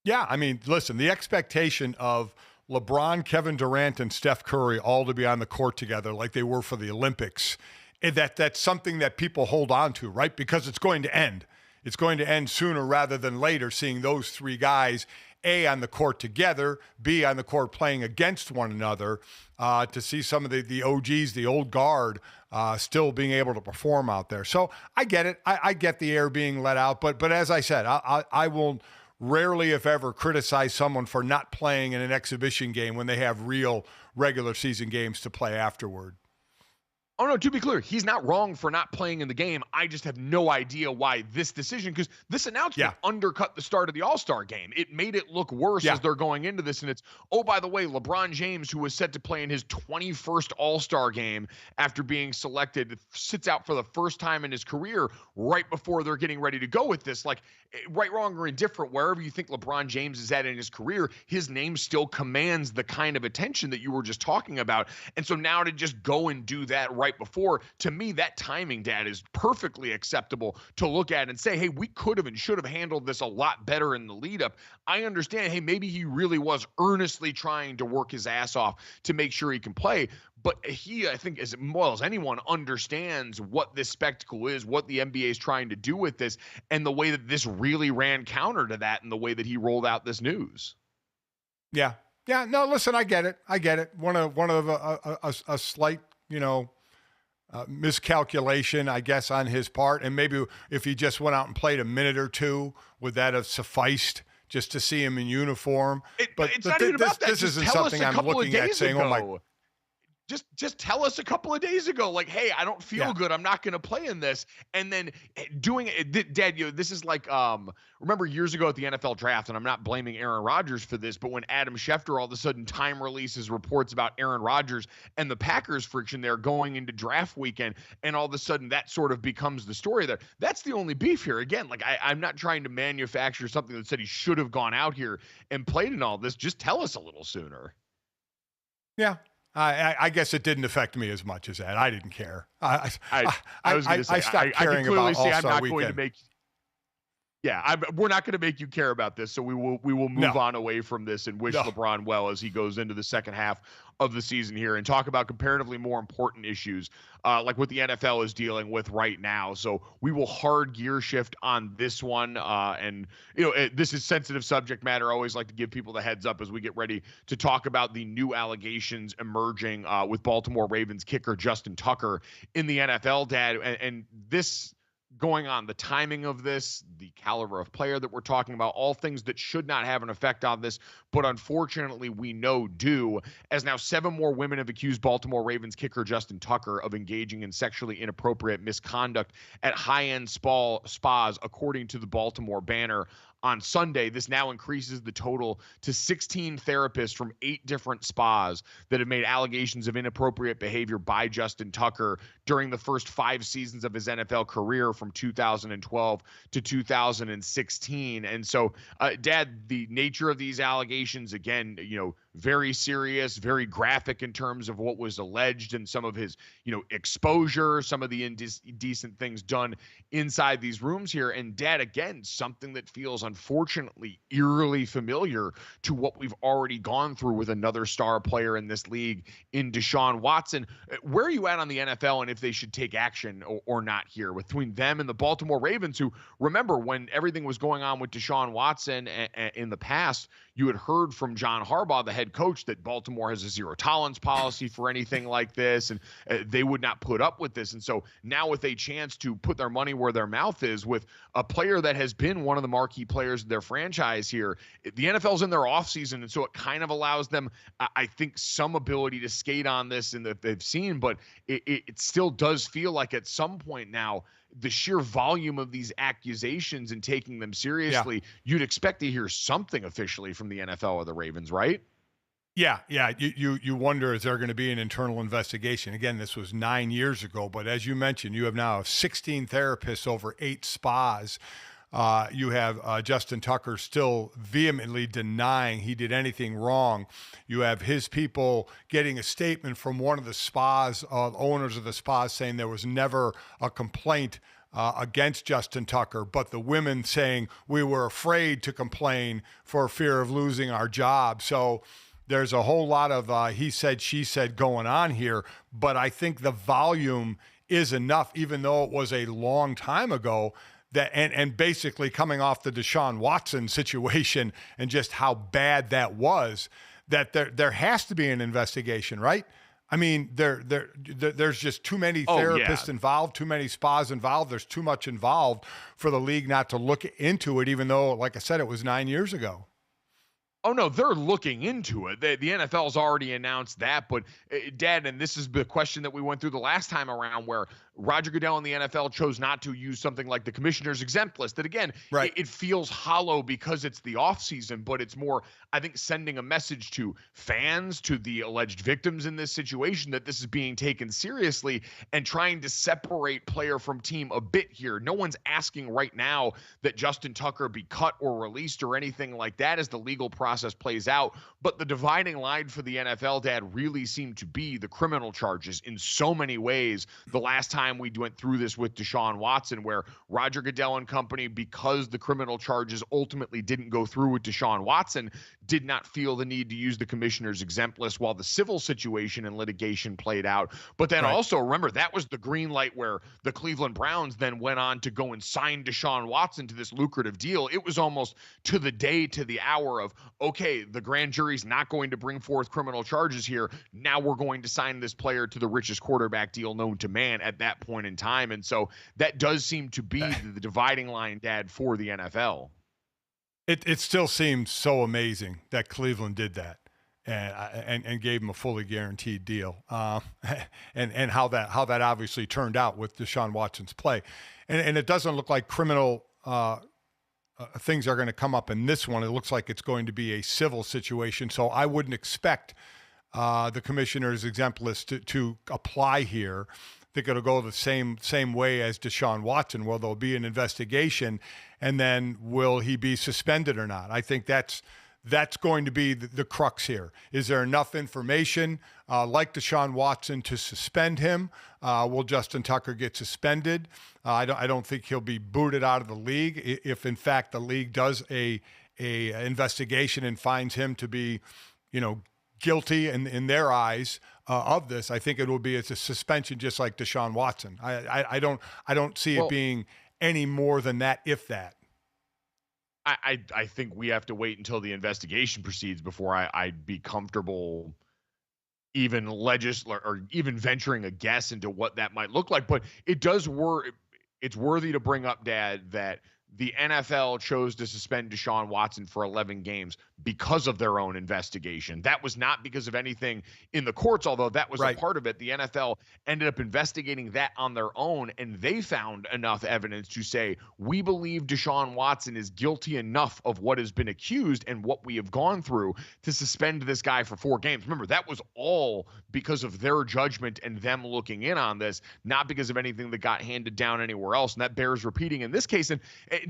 Yeah, I mean, listen, the expectation of LeBron, Kevin Durant, and Steph Curry all to be on the court together like they were for the Olympics, that's something that people hold on to, right? Because it's going to end. It's going to end sooner rather than later, seeing those three guys, A, on the court together, B, on the court playing against one another, to see some of the OGs, the old guard, still being able to perform out there. So I get it. I get the air being let out. But as I said, I will rarely, if ever, criticize someone for not playing in an exhibition game when they have real regular season games to play afterward. Oh, no, to be clear, he's not wrong for not playing in the game. I just have no idea why this decision, because this announcement undercut the start of the All-Star game. It made it look worse as they're going into this. And it's, oh, by the way, LeBron James, who was set to play in his 21st All-Star game after being selected, sits out for the first time in his career right before they're getting ready to go with this. Like, right, wrong, or indifferent, wherever you think LeBron James is at in his career, his name still commands the kind of attention that you were just talking about. And so now to just go and do that right before, to me, that timing, Dad, is perfectly acceptable to look at and say, hey, we could have and should have handled this a lot better in the lead up. I understand, hey, maybe he really was earnestly trying to work his ass off to make sure he can play. But he, I think, as well as anyone, understands what this spectacle is, what the NBA is trying to do with this, and the way that this really ran counter to that in the way that he rolled out this news. Yeah. No, listen, I get it. One of a slight, miscalculation, I guess, on his part. And maybe if he just went out and played a minute or two, would that have sufficed just to see him in uniform? But it's not even about that. This isn't something I'm looking at saying, oh my. Just tell us a couple of days ago, like, hey, I don't feel good. I'm not going to play in this. And then doing it, Dad, this is like, remember years ago at the NFL draft, and I'm not blaming Aaron Rodgers for this, but when Adam Schefter all of a sudden time releases reports about Aaron Rodgers and the Packers friction there going into draft weekend, and all of a sudden that sort of becomes the story there. That's the only beef here. Again, like, I'm not trying to manufacture something that said he should have gone out here and played in all this. Just tell us a little sooner. Yeah. I guess it didn't affect me as much as that. I didn't care. I was going to say, I stopped I caring can clearly about see I'm All-Star not Weekend. going to make. Yeah, we're not going to make you care about this, so we will move on away from this and wish LeBron well as he goes into the second half of the season here and talk about comparatively more important issues like what the NFL is dealing with right now. So we will hard gear shift on this one, and this is sensitive subject matter. I always like to give people the heads up as we get ready to talk about the new allegations emerging with Baltimore Ravens kicker Justin Tucker in the NFL, Dad, and this. Going on, the timing of this, the caliber of player that we're talking about, all things that should not have an effect on this, but unfortunately we know do, as now 7 more women have accused Baltimore Ravens kicker Justin Tucker of engaging in sexually inappropriate misconduct at high-end spas, according to the Baltimore Banner. On Sunday, this now increases the total to 16 therapists from 8 different spas that have made allegations of inappropriate behavior by Justin Tucker during the first 5 seasons of his NFL career from 2012 to 2016. And so, Dad, the nature of these allegations, again, very serious, very graphic in terms of what was alleged and some of his, exposure, some of the indecent things done inside these rooms here. And Dad, again, something that feels unfortunately eerily familiar to what we've already gone through with another star player in this league in Deshaun Watson. Where are you at on the NFL and if they should take action or not here between them and the Baltimore Ravens, who, remember, when everything was going on with Deshaun Watson in the past, you had heard from John Harbaugh, the head coach, that Baltimore has a zero tolerance policy for anything like this, and they would not put up with this. And so now with a chance to put their money where their mouth is with a player that has been one of the marquee players of their franchise here, the NFL's in their offseason, and so it kind of allows them, I think, some ability to skate on this and that they've seen, but it still does feel like at some point now, the sheer volume of these accusations and taking them seriously, you'd expect to hear something officially from the NFL or the Ravens, right? Yeah. You wonder, is there going to be an internal investigation? Again, this was 9 years ago, but as you mentioned, you have now 16 therapists over 8 spas. You have Justin Tucker still vehemently denying he did anything wrong. You have his people getting a statement from one of the spas, owners of the spas, saying there was never a complaint against Justin Tucker, but the women saying we were afraid to complain for fear of losing our job. So there's a whole lot of he said, she said going on here, but I think the volume is enough, even though it was a long time ago, that and basically coming off the Deshaun Watson situation and just how bad that was, that there has to be an investigation, right? I mean, there's just too many therapists involved, too many spas involved. There's too much involved for the league not to look into it, even though, like I said, it was 9 years ago. Oh, no, they're looking into it. The NFL's already announced that. But, Dad, and this is the question that we went through the last time around where Roger Goodell and the NFL chose not to use something like the commissioner's exempt list. That, again, it feels hollow because it's the offseason, but it's more, I think, sending a message to fans, to the alleged victims in this situation, that this is being taken seriously and trying to separate player from team a bit here. No one's asking right now that Justin Tucker be cut or released or anything like that as the legal process plays out. But the dividing line for the NFL, Dad, really seemed to be the criminal charges in so many ways. The last time we went through this with Deshaun Watson, where Roger Goodell and company, because the criminal charges ultimately didn't go through with Deshaun Watson, did not feel the need to use the commissioner's exempt list while the civil situation and litigation played out. But then also remember, that was the green light where the Cleveland Browns then went on to go and sign Deshaun Watson to this lucrative deal. It was almost to the day, to the hour of, okay, the grand jury's not going to bring forth criminal charges here. Now we're going to sign this player to the richest quarterback deal known to man at that point in time. And so that does seem to be the dividing line, Dad, for the NFL. It still seems so amazing that Cleveland did that and gave him a fully guaranteed deal, and how that obviously turned out with Deshaun Watson's play, and it doesn't look like criminal things are going to come up in this one. It looks like it's going to be a civil situation, so I wouldn't expect the commissioner's exempt list to apply here. I think it'll go the same way as Deshaun Watson, where there'll be an investigation, and then will he be suspended or not? I think that's That's going to be the crux here. Is there enough information, like Deshaun Watson, to suspend him? Will Justin Tucker get suspended? I don't think he'll be booted out of the league if, in fact, the league does a investigation and finds him to be, guilty in their eyes of this. I think it will be a suspension, just like Deshaun Watson. I don't see it being any more than that, if that. I think we have to wait until the investigation proceeds before I'd be comfortable even or even venturing a guess into what that might look like. But it's worthy to bring up, Dad, that the NFL chose to suspend Deshaun Watson for 11 games because of their own investigation. That was not because of anything in the courts, although that was a part of it. The NFL ended up investigating that on their own, and they found enough evidence to say, we believe Deshaun Watson is guilty enough of what has been accused and what we have gone through to suspend this guy for 4 games. Remember, that was all because of their judgment and them looking in on this, not because of anything that got handed down anywhere else. And that bears repeating in this case. And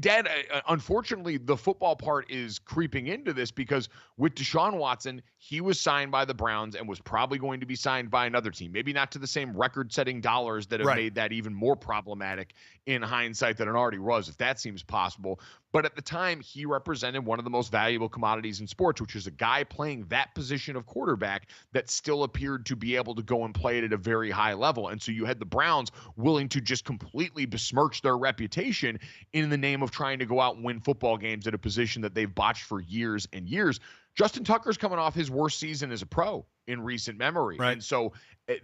Dad, unfortunately, the football part is creeping into this, because with Deshaun Watson, he was signed by the Browns and was probably going to be signed by another team. Maybe not to the same record-setting dollars that have made that even more problematic in hindsight than it already was, if that seems possible. But at the time, he represented one of the most valuable commodities in sports, which is a guy playing that position of quarterback that still appeared to be able to go and play it at a very high level. And so you had the Browns willing to just completely besmirch their reputation in the name of trying to go out and win football games at a position that they've botched for years and years. Justin Tucker's coming off his worst season as a pro in recent memory. And so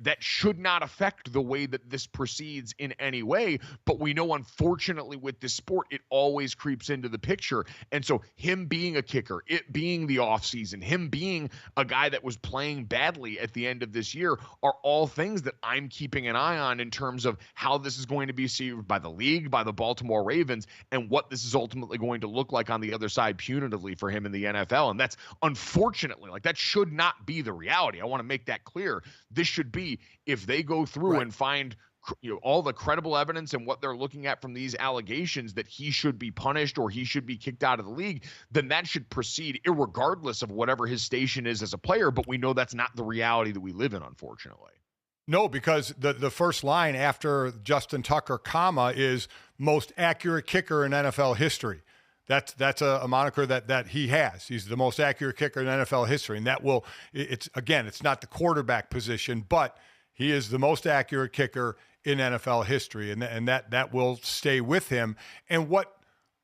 that should not affect the way that this proceeds in any way. But we know, unfortunately, with this sport, it always creeps into the picture. And so him being a kicker, it being the offseason, him being a guy that was playing badly at the end of this year are all things that I'm keeping an eye on in terms of how this is going to be received by the league, by the Baltimore Ravens, and what this is ultimately going to look like on the other side punitively for him in the NFL. And that's, unfortunately, that should not be the reality. I want to make that clear. This should be, if they go through and find all the credible evidence and what they're looking at from these allegations that he should be punished or he should be kicked out of the league, then that should proceed irregardless of whatever his station is as a player. But we know that's not the reality that we live in, unfortunately. No, because the first line after Justin Tucker, comma, is most accurate kicker in NFL history. That's a moniker that he has. He's the most accurate kicker in NFL history. And that will, it's not the quarterback position, but he is the most accurate kicker in NFL history. And that will stay with him. And what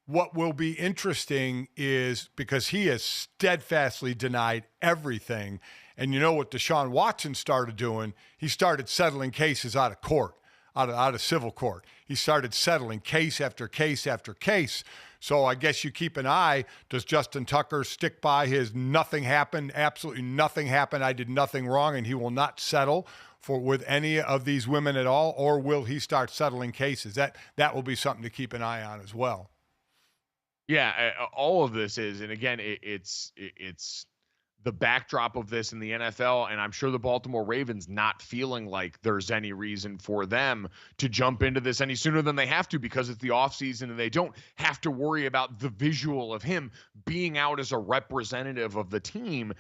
will be interesting is, because he has steadfastly denied everything. And you know what Deshaun Watson started doing? He started settling cases out of court, out of civil court. He started settling case after case after case. So I guess you keep an eye. Does Justin Tucker stick by his nothing happened, absolutely nothing happened, I did nothing wrong, and he will not settle with any of these women at all? Or will he start settling cases? That will be something to keep an eye on as well. Yeah, all of this is, and again, it's the backdrop of this in the NFL, and I'm sure the Baltimore Ravens not feeling like there's any reason for them to jump into this any sooner than they have to, because it's the offseason and they don't have to worry about the visual of him being out as a representative of the team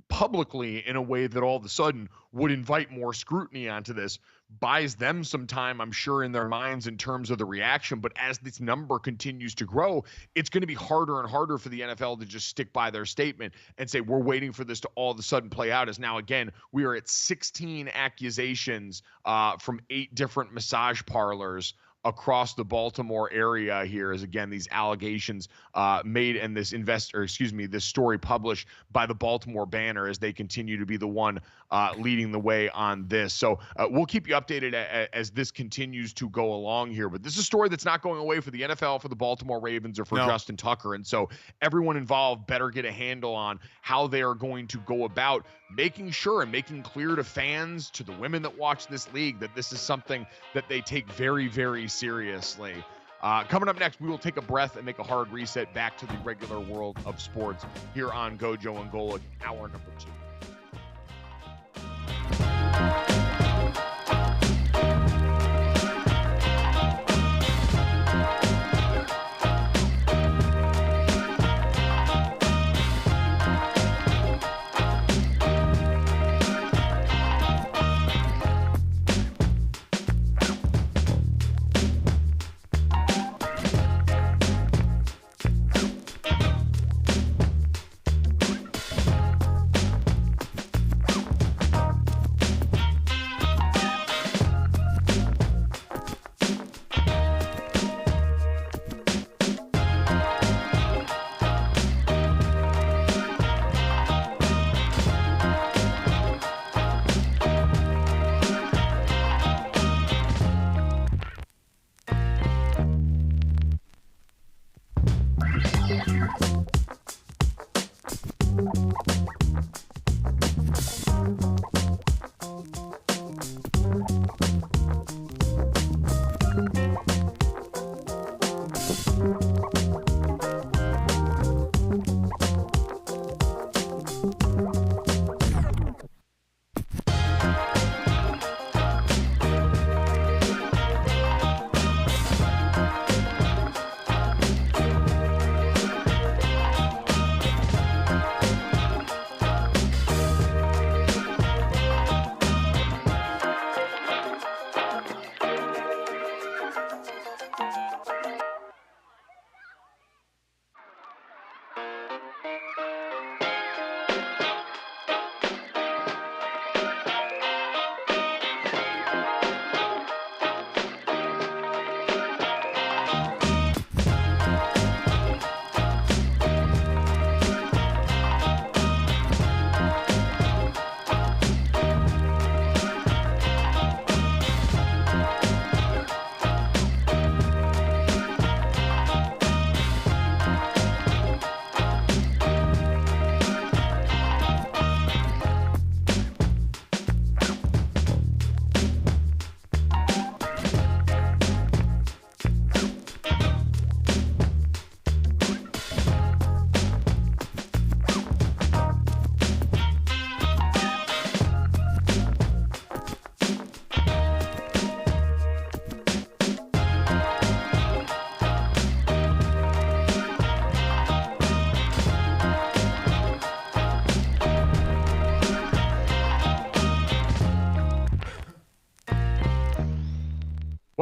publicly in a way that all of a sudden would invite more scrutiny onto this. Buys them some time, I'm sure, in their minds in terms of the reaction. But as this number continues to grow, it's going to be harder and harder for the NFL to just stick by their statement and say, we're waiting for this to all of a sudden play out. As now, again, we are at 16 accusations from 8 different massage parlors across the Baltimore area here, as again these allegations made and this this story published by the Baltimore Banner, as they continue to be the one leading the way on this. So we'll keep you updated as this continues to go along here. But this is a story that's not going away for the NFL, for the Baltimore Ravens, or for Justin Tucker. And so everyone involved better get a handle on how they are going to go about making sure and making clear to fans, to the women that watch this league, that this is something that they take very, very seriously. Coming up next, we will take a breath and make a hard reset back to the regular world of sports here on Gojo and Golic, hour number 2.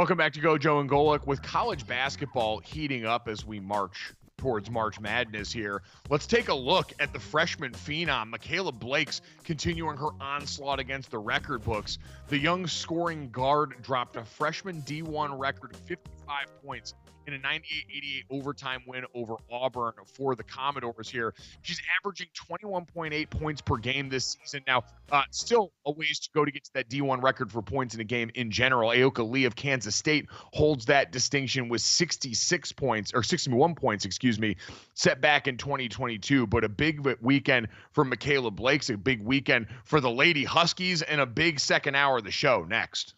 Welcome back to Gojo and Golic. With college basketball heating up as we march towards March Madness here, let's take a look at the freshman phenom, Michaela Blake's continuing her onslaught against the record books. The young scoring guard dropped a freshman D1 record 55 points in a 98-88 overtime win over Auburn for the Commodores here. She's averaging 21.8 points per game this season. Now, still a ways to go to get to that D1 record for points in a game in general. Aoka Lee of Kansas State holds that distinction with 61 points, set back in 2022. But a big weekend for Michaela Blake's, a big weekend for the Lady Huskies, and a big second hour of the show next.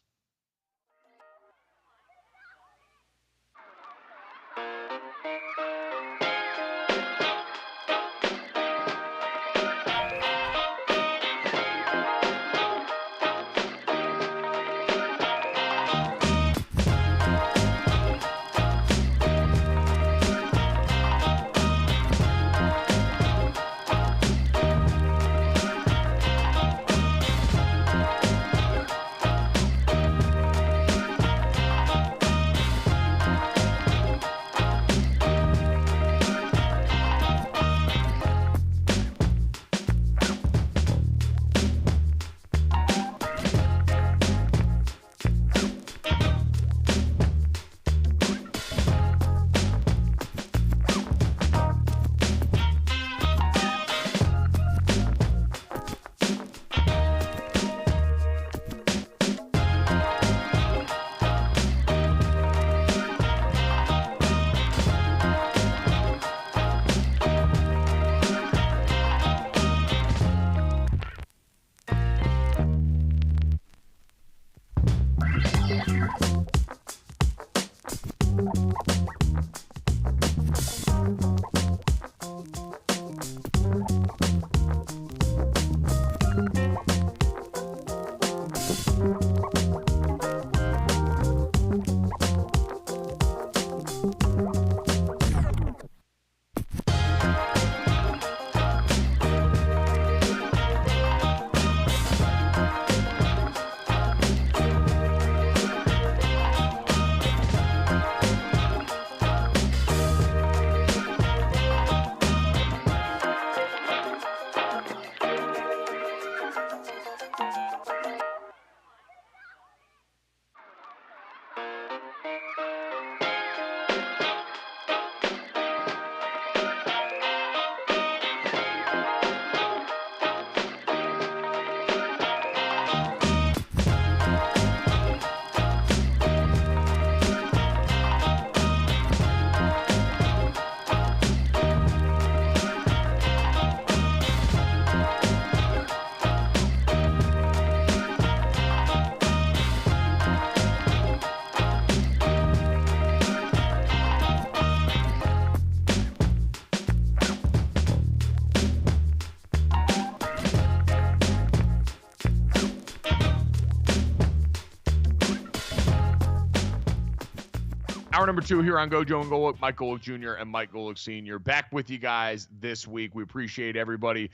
Hour number 2 here on Gojo and Golic, Mike Golic Jr. and Mike Golic Sr. Back with you guys this week. We appreciate everybody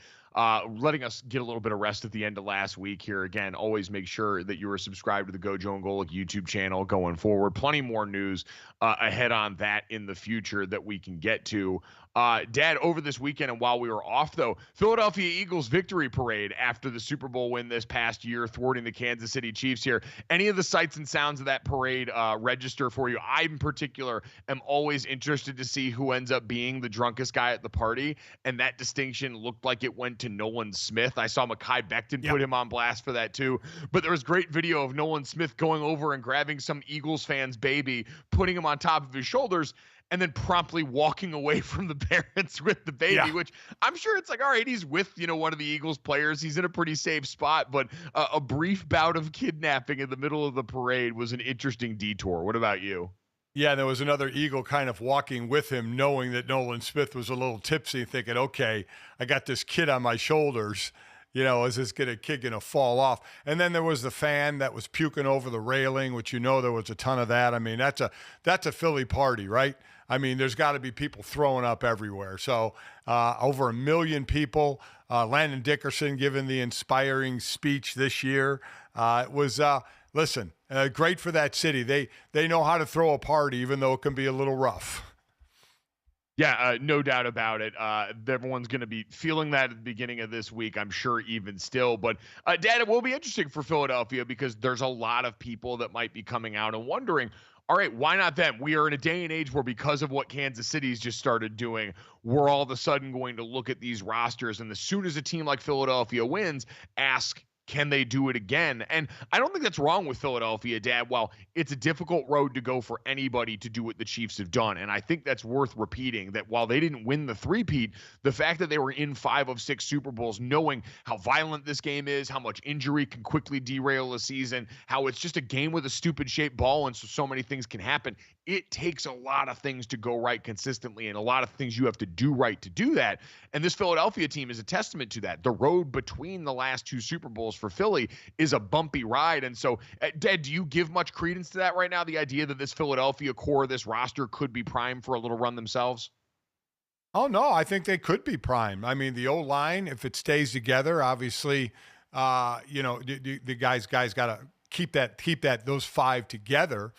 letting us get a little bit of rest at the end of last week here. Again, always make sure that you are subscribed to the Gojo and Golic YouTube channel going forward. Plenty more news ahead on that in the future that we can get to. Dad, over this weekend and while we were off, though, Philadelphia Eagles victory parade after the Super Bowl win this past year, thwarting the Kansas City Chiefs here. Any of the sights and sounds of that parade register for you? I, in particular, am always interested to see who ends up being the drunkest guy at the party, and that distinction looked like it went to Nolan Smith. I saw Mekhi Becton put him on blast for that, too. But there was great video of Nolan Smith going over and grabbing some Eagles fan's baby, putting him on top of his shoulders, and then promptly walking away from the parents with the baby, which I'm sure it's like, all right, he's with, one of the Eagles players. He's in a pretty safe spot, but a brief bout of kidnapping in the middle of the parade was an interesting detour. What about you? Yeah, there was another Eagle kind of walking with him, knowing that Nolan Smith was a little tipsy, thinking, okay, I got this kid on my shoulders. Is this kid going to fall off? And then there was the fan that was puking over the railing, which there was a ton of that. I mean, that's a Philly party, right? I mean, there's got to be people throwing up everywhere. So over 1 million people. Landon Dickerson giving the inspiring speech this year. It was, great for that city. They know how to throw a party, even though it can be a little rough. Yeah, no doubt about it. Everyone's going to be feeling that at the beginning of this week, I'm sure, even still. But, Dad, it will be interesting for Philadelphia because there's a lot of people that might be coming out and wondering, all right, why not them? We are in a day and age where because of what Kansas City's just started doing, we're all of a sudden going to look at these rosters, and as soon as a team like Philadelphia wins, ask, can they do it again? And I don't think that's wrong with Philadelphia, Dad. While it's a difficult road to go for anybody to do what the Chiefs have done, and I think that's worth repeating, that while they didn't win the three-peat, the fact that they were in 5 of 6 Super Bowls, knowing how violent this game is, how much injury can quickly derail a season, how it's just a game with a stupid-shaped ball, and so many things can happen. It takes a lot of things to go right consistently and a lot of things you have to do right to do that. And this Philadelphia team is a testament to that. The road between the last 2 Super Bowls for Philly is a bumpy ride. And so, Dad, do you give much credence to that right now? The idea that this Philadelphia core, this roster could be primed for a little run themselves? Oh, no, I think they could be primed. I mean, the O-line, if it stays together, obviously, the guys got to keep those 5 together.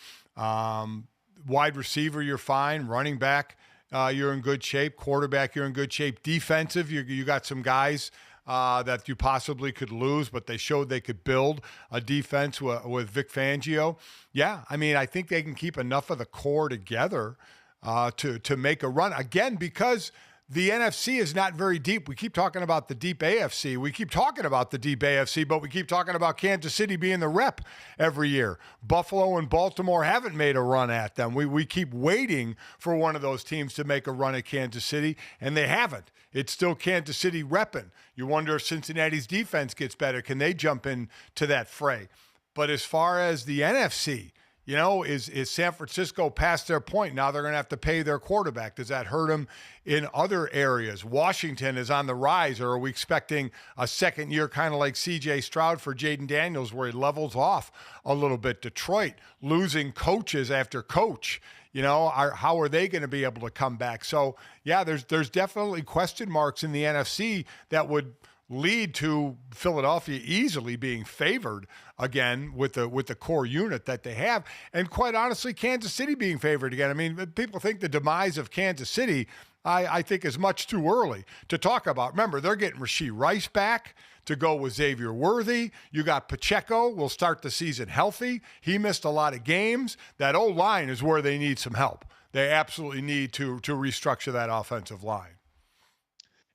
Wide receiver, you're fine. Running back, you're in good shape. Quarterback, you're in good shape. Defensive, you got some guys that you possibly could lose, but they showed they could build a defense with Vic Fangio. Yeah, I mean, I think they can keep enough of the core together to make a run. Again, because the NFC is not very deep. We keep talking about the deep AFC. We keep talking about the deep AFC, but we keep talking about Kansas City being the rep every year. Buffalo and Baltimore haven't made a run at them. We keep waiting for one of those teams to make a run at Kansas City, and they haven't. It's still Kansas City repping. You wonder if Cincinnati's defense gets better. Can they jump into that fray? But as far as the NFC, is San Francisco past their point? Now they're going to have to pay their quarterback. Does that hurt them in other areas? Washington is on the rise, or are we expecting a second year kind of like C.J. Stroud for Jaden Daniels where he levels off a little bit? Detroit losing coaches after coach. How are they going to be able to come back? So, yeah, there's definitely question marks in the NFC that would lead to Philadelphia easily being favored again with the core unit that they have. And quite honestly, Kansas City being favored again. I mean, people think the demise of Kansas City, I think, is much too early to talk about. Remember, they're getting Rashee Rice back to go with Xavier Worthy. You got Pacheco, will start the season healthy. He missed a lot of games. That O-line is where they need some help. They absolutely need to restructure that offensive line.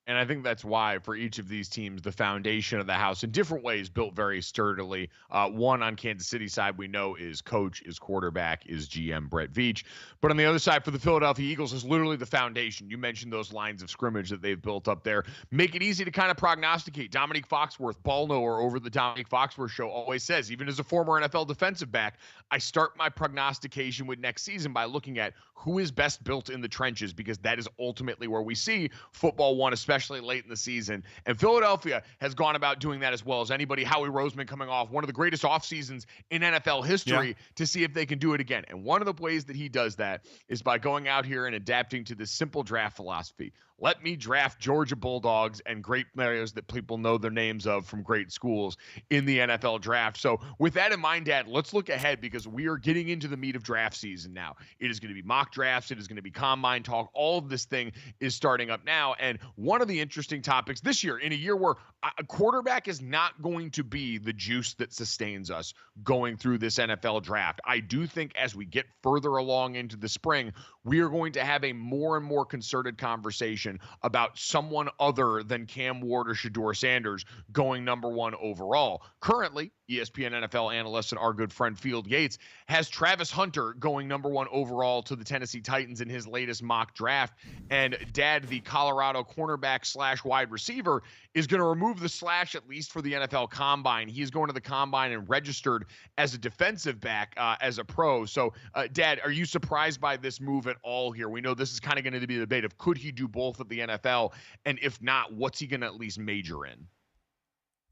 And I think that's why for each of these teams, the foundation of the house in different ways built very sturdily. One on Kansas City side we know is coach, is quarterback, is GM Brett Veach. But on the other side for the Philadelphia Eagles is literally the foundation. You mentioned those lines of scrimmage that they've built up there. Make it easy to kind of prognosticate. Dominique Foxworth, ball knower over the Dominique Foxworth show, always says, even as a former NFL defensive back, I start my prognostication with next season by looking at who is best built in the trenches, because that is ultimately where we see football one, especially especially late in the season. And Philadelphia has gone about doing that as well as anybody. Howie Roseman coming off one of the greatest off seasons in NFL history to see if they can do it again. And one of the ways that he does that is by going out here and adapting to this simple draft philosophy. Let me draft Georgia Bulldogs and great players that people know their names of from great schools in the NFL draft. So with that in mind, Dad, let's look ahead because we are getting into the meat of draft season now. It is going to be mock drafts. It is going to be combine talk. All of this thing is starting up now. And one of the interesting topics this year, in a year where a quarterback is not going to be the juice that sustains us going through this NFL draft, I do think as we get further along into the spring, we are going to have a more and more concerted conversation about someone other than Cam Ward or Shedeur Sanders going number one overall. Currently, ESPN NFL analyst and our good friend Field Yates has Travis Hunter going number one overall to the Tennessee Titans in his latest mock draft. And Dad, the Colorado cornerback / wide receiver, is going to remove the slash at least for the NFL Combine. He is going to the Combine and registered as a defensive back as a pro. So, Dad, are you surprised by this move at all here? We know this is kind of going to be the debate of could he do both at the NFL? And if not, what's he going to at least major in?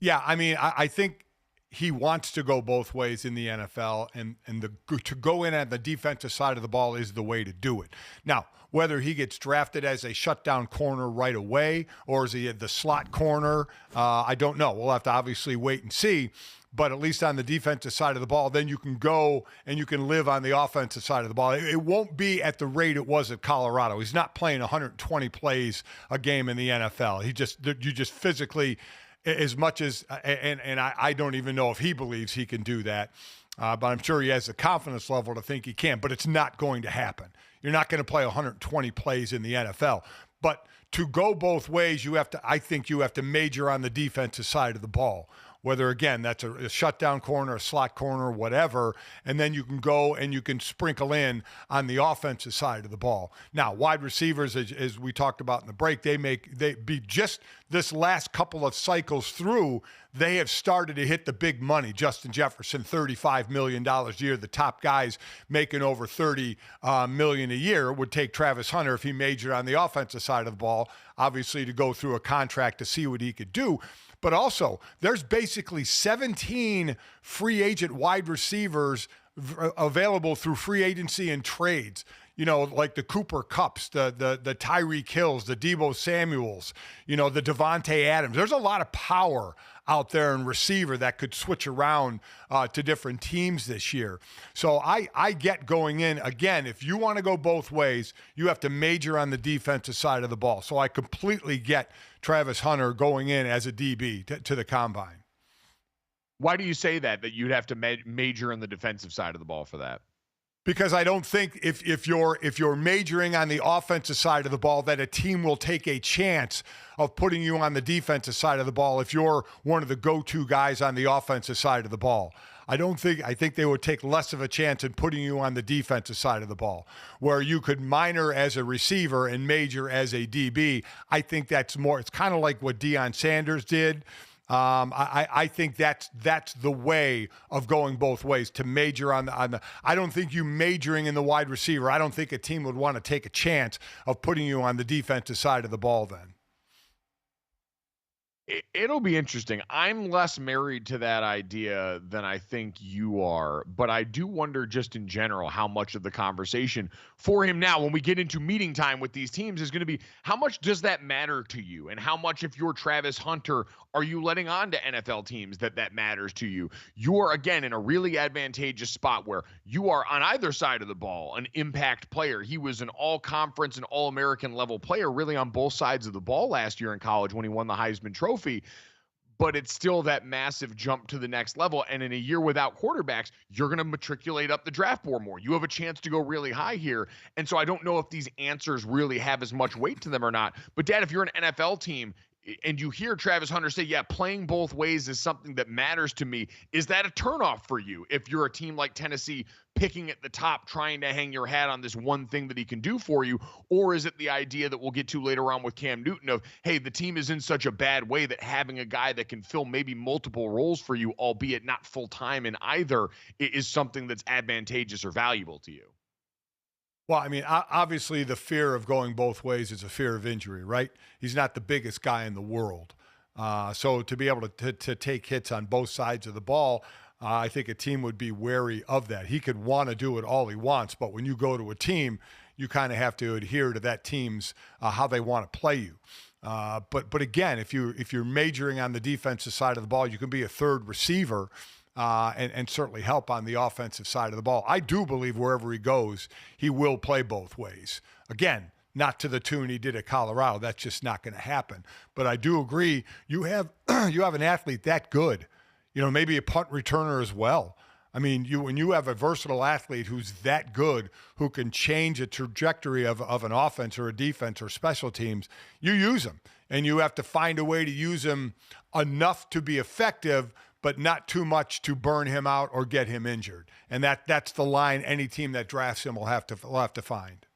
Yeah, I mean, I think he wants to go both ways in the NFL, and to go in at the defensive side of the ball is the way to do it. Now, whether he gets drafted as a shutdown corner right away or is he the slot corner, I don't know. We'll have to obviously wait and see. But at least on the defensive side of the ball, then you can go and you can live on the offensive side of the ball. It won't be at the rate it was at Colorado. He's not playing 120 plays a game in the NFL. You just physically, as much as, and I don't even know if he believes he can do that, but I'm sure he has the confidence level to think he can, but it's not going to happen. You're not going to play 120 plays in the NFL. But to go both ways, I think you have to major on the defensive side of the ball. Whether, again, that's a shutdown corner, a slot corner, whatever, and then you can go and you can sprinkle in on the offensive side of the ball. Now, wide receivers, as we talked about in the break, they be just this last couple of cycles through, they have started to hit the big money. Justin Jefferson, $35 million a year. The top guys making over $30 million a year would take Travis Hunter if he majored on the offensive side of the ball, obviously to go through a contract to see what he could do. But also, there's basically 17 free agent wide receivers available through free agency and trades. You know, like the Cooper Kupps, the Tyreek Hills, the Deebo Samuels, the Devontae Adams. There's a lot of power out there in receiver that could switch around to different teams this year. So I get going in. Again, if you want to go both ways, you have to major on the defensive side of the ball. So I completely get Travis Hunter going in as a DB to the Combine. Why do you say that you'd have to major in the defensive side of the ball for that? Because I don't think if you're majoring on the offensive side of the ball that a team will take a chance of putting you on the defensive side of the ball if you're one of the go-to guys on the offensive side of the ball. I think they would take less of a chance in putting you on the defensive side of the ball, where you could minor as a receiver and major as a DB. I think that's more. It's kind of like what Deion Sanders did. I think that's the way of going both ways, to major on the. I don't think you majoring in the wide receiver. I don't think a team would want to take a chance of putting you on the defensive side of the ball then. It'll be interesting. I'm less married to that idea than I think you are, but I do wonder just in general how much of the conversation for him now when we get into meeting time with these teams is going to be how much does that matter to you, and how much, if you're Travis Hunter, are you letting on to NFL teams that matters to you? You're, again, in a really advantageous spot where you are on either side of the ball an impact player. He was an all-conference and all-American level player really on both sides of the ball last year in college when he won the Heisman Trophy. But it's still that massive jump to the next level. And in a year without quarterbacks, you're going to matriculate up the draft board more. You have a chance to go really high here. And so I don't know if these answers really have as much weight to them or not. But, Dad, if you're an NFL team and you hear Travis Hunter say, yeah, playing both ways is something that matters to me, is that a turnoff for you if you're a team like Tennessee picking at the top, trying to hang your hat on this one thing that he can do for you? Or is it the idea that we'll get to later on with Cam Newton of, hey, the team is in such a bad way that having a guy that can fill maybe multiple roles for you, albeit not full-time in either, is something that's advantageous or valuable to you? Well, I mean, obviously the fear of going both ways is a fear of injury, right? He's not the biggest guy in the world. So to be able to take hits on both sides of the ball, I think a team would be wary of that. He could want to do it all he wants, but when you go to a team, you kind of have to adhere to that team's how they want to play you. But again, if you're majoring on the defensive side of the ball, you can be a third receiver and certainly help on the offensive side of the ball. I do believe wherever he goes, he will play both ways. Again, not to the tune he did at Colorado. That's just not going to happen. But I do agree. You have an athlete that good, maybe a punt returner as well. I mean, when you have a versatile athlete who's that good, who can change a trajectory of an offense or a defense or special teams, you use him. And you have to find a way to use him enough to be effective, but not too much to burn him out or get him injured. And that's the line any team that drafts him will have to find.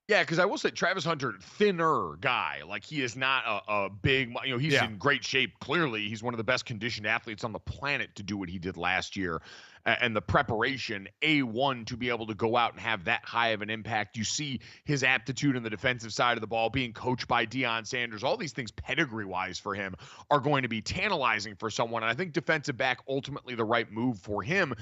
Yeah, because I will say Travis Hunter, thinner guy. Like, he is not a big, he's in great shape. Clearly, he's one of the best conditioned athletes on the planet to do what he did last year. And the preparation, A1, to be able to go out and have that high of an impact. You see his aptitude in the defensive side of the ball, being coached by Deion Sanders. All these things pedigree-wise for him are going to be tantalizing for someone. And I think defensive back, ultimately the right move for him,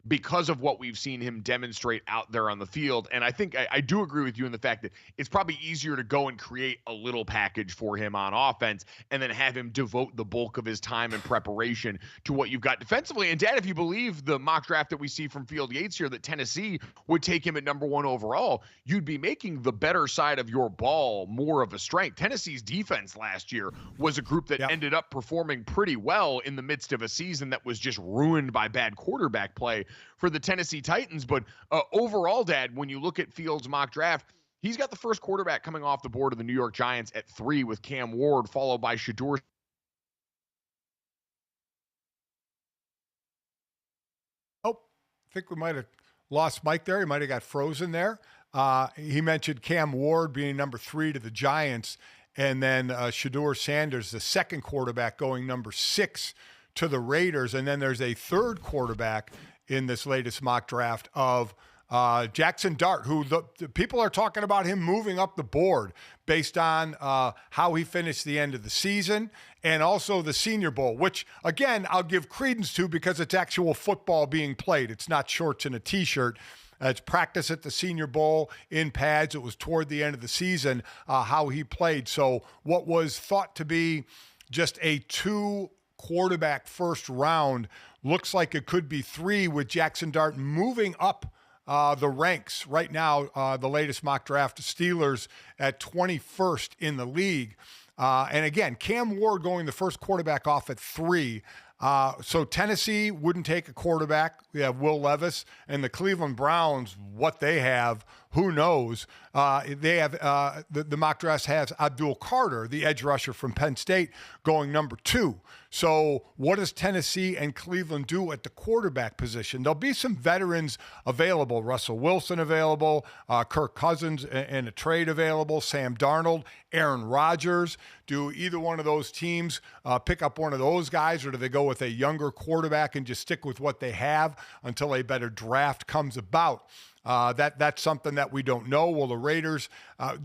because of what we've seen him demonstrate out there on the field. And I think I do agree with you in the fact that it's probably easier to go and create a little package for him on offense and then have him devote the bulk of his time and preparation to what you've got defensively. And Dad, if you believe the mock draft that we see from Field Yates here, that Tennessee would take him at number 1 overall, you'd be making the better side of your ball more of a strength. Tennessee's defense last year was a group that ended up performing pretty well in the midst of a season that was just ruined by bad quarterback play for the Tennessee Titans. But overall, Dad, when you look at Fields' mock draft, he's got the first quarterback coming off the board of the New York Giants at 3 with Cam Ward, followed by Shedeur. Oh, I think we might have lost Mike there. He might have got frozen there. He mentioned Cam Ward being number 3 to the Giants, and then Shedeur Sanders, the second quarterback, going number 6 to the Raiders. And then there's a third quarterback in this latest mock draft of Jackson Dart, who the people are talking about him moving up the board based on how he finished the end of the season and also the Senior Bowl, which, again, I'll give credence to because it's actual football being played. It's not shorts and a T-shirt. It's practice at the Senior Bowl in pads. It was toward the end of the season how he played. So what was thought to be just a 2 quarterback first round looks like it could be 3 with Jackson Dart moving up the ranks. Right now, the latest mock draft, Steelers at 21st in the league. And again, Cam Ward going the first quarterback off at 3. So Tennessee wouldn't take a quarterback. We have Will Levis, and the Cleveland Browns, what they have, who knows? They have the mock draft has Abdul Carter, the edge rusher from Penn State, going number 2. So what does Tennessee and Cleveland do at the quarterback position? There'll be some veterans available. Russell Wilson available, Kirk Cousins in a trade available, Sam Darnold, Aaron Rodgers. Do either one of those teams pick up one of those guys, or do they go with a younger quarterback and just stick with what they have until a better draft comes about? That's something that we don't know. Well, the Raiders,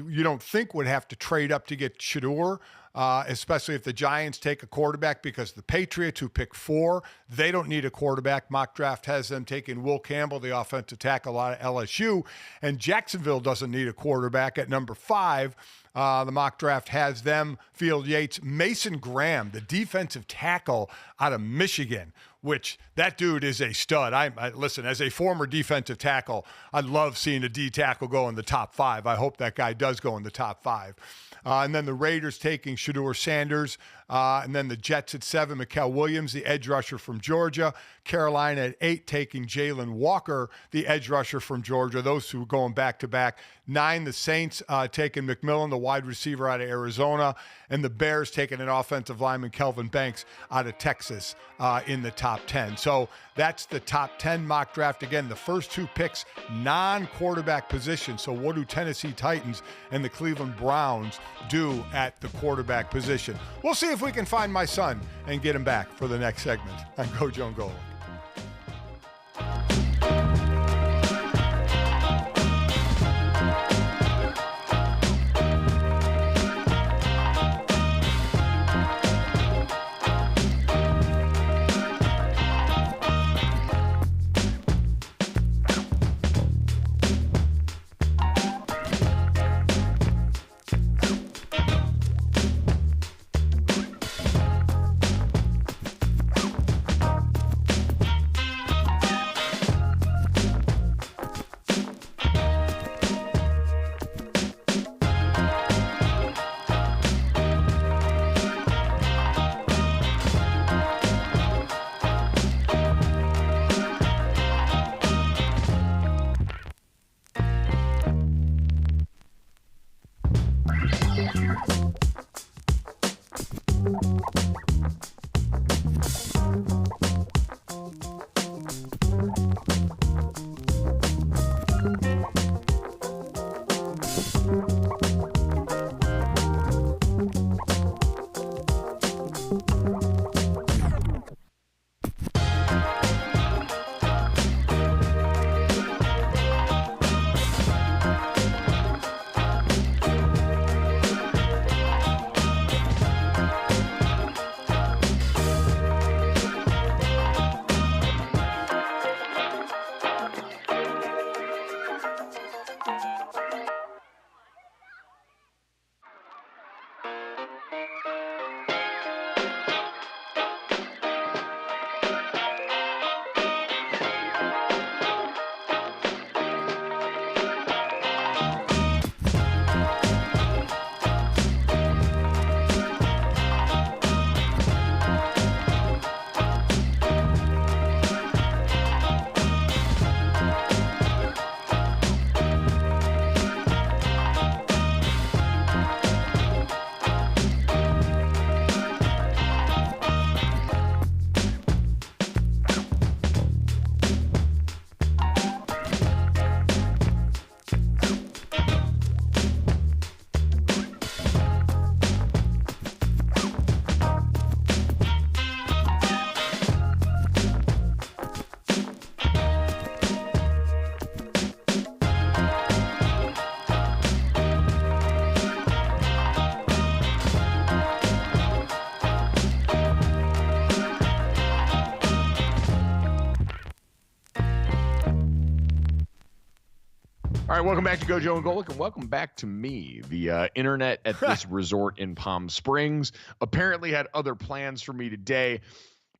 you don't think would have to trade up to get Shedeur, especially if the Giants take a quarterback, because the Patriots, who pick 4, they don't need a quarterback. Mock draft has them taking Will Campbell, the offensive tackle out of LSU, and Jacksonville doesn't need a quarterback at number 5. The mock draft has them, Field Yates, Mason Graham, the defensive tackle out of Michigan, which that dude is a stud. Listen, as a former defensive tackle, I love seeing a D tackle go in the top 5. I hope that guy does go in the top 5. And then the Raiders taking Shedeur Sanders. And then the Jets at 7, Mikael Williams, the edge rusher from Georgia. Carolina at 8 taking Jalen Walker, the edge rusher from Georgia. Those 2 going back-to-back. 9, the Saints taking McMillan, the wide receiver out of Arizona. And the Bears taking an offensive lineman, Kelvin Banks, out of Texas in the top 10. So that's the top 10 mock draft. Again, the first 2 picks, non-quarterback position. So what do Tennessee Titans and the Cleveland Browns do at the quarterback position? We'll see if we can find my son and get him back for the next segment on Gojo and Golic. All right, welcome back to Gojo and Golic, and welcome back to me. The internet at this resort in Palm Springs apparently had other plans for me today,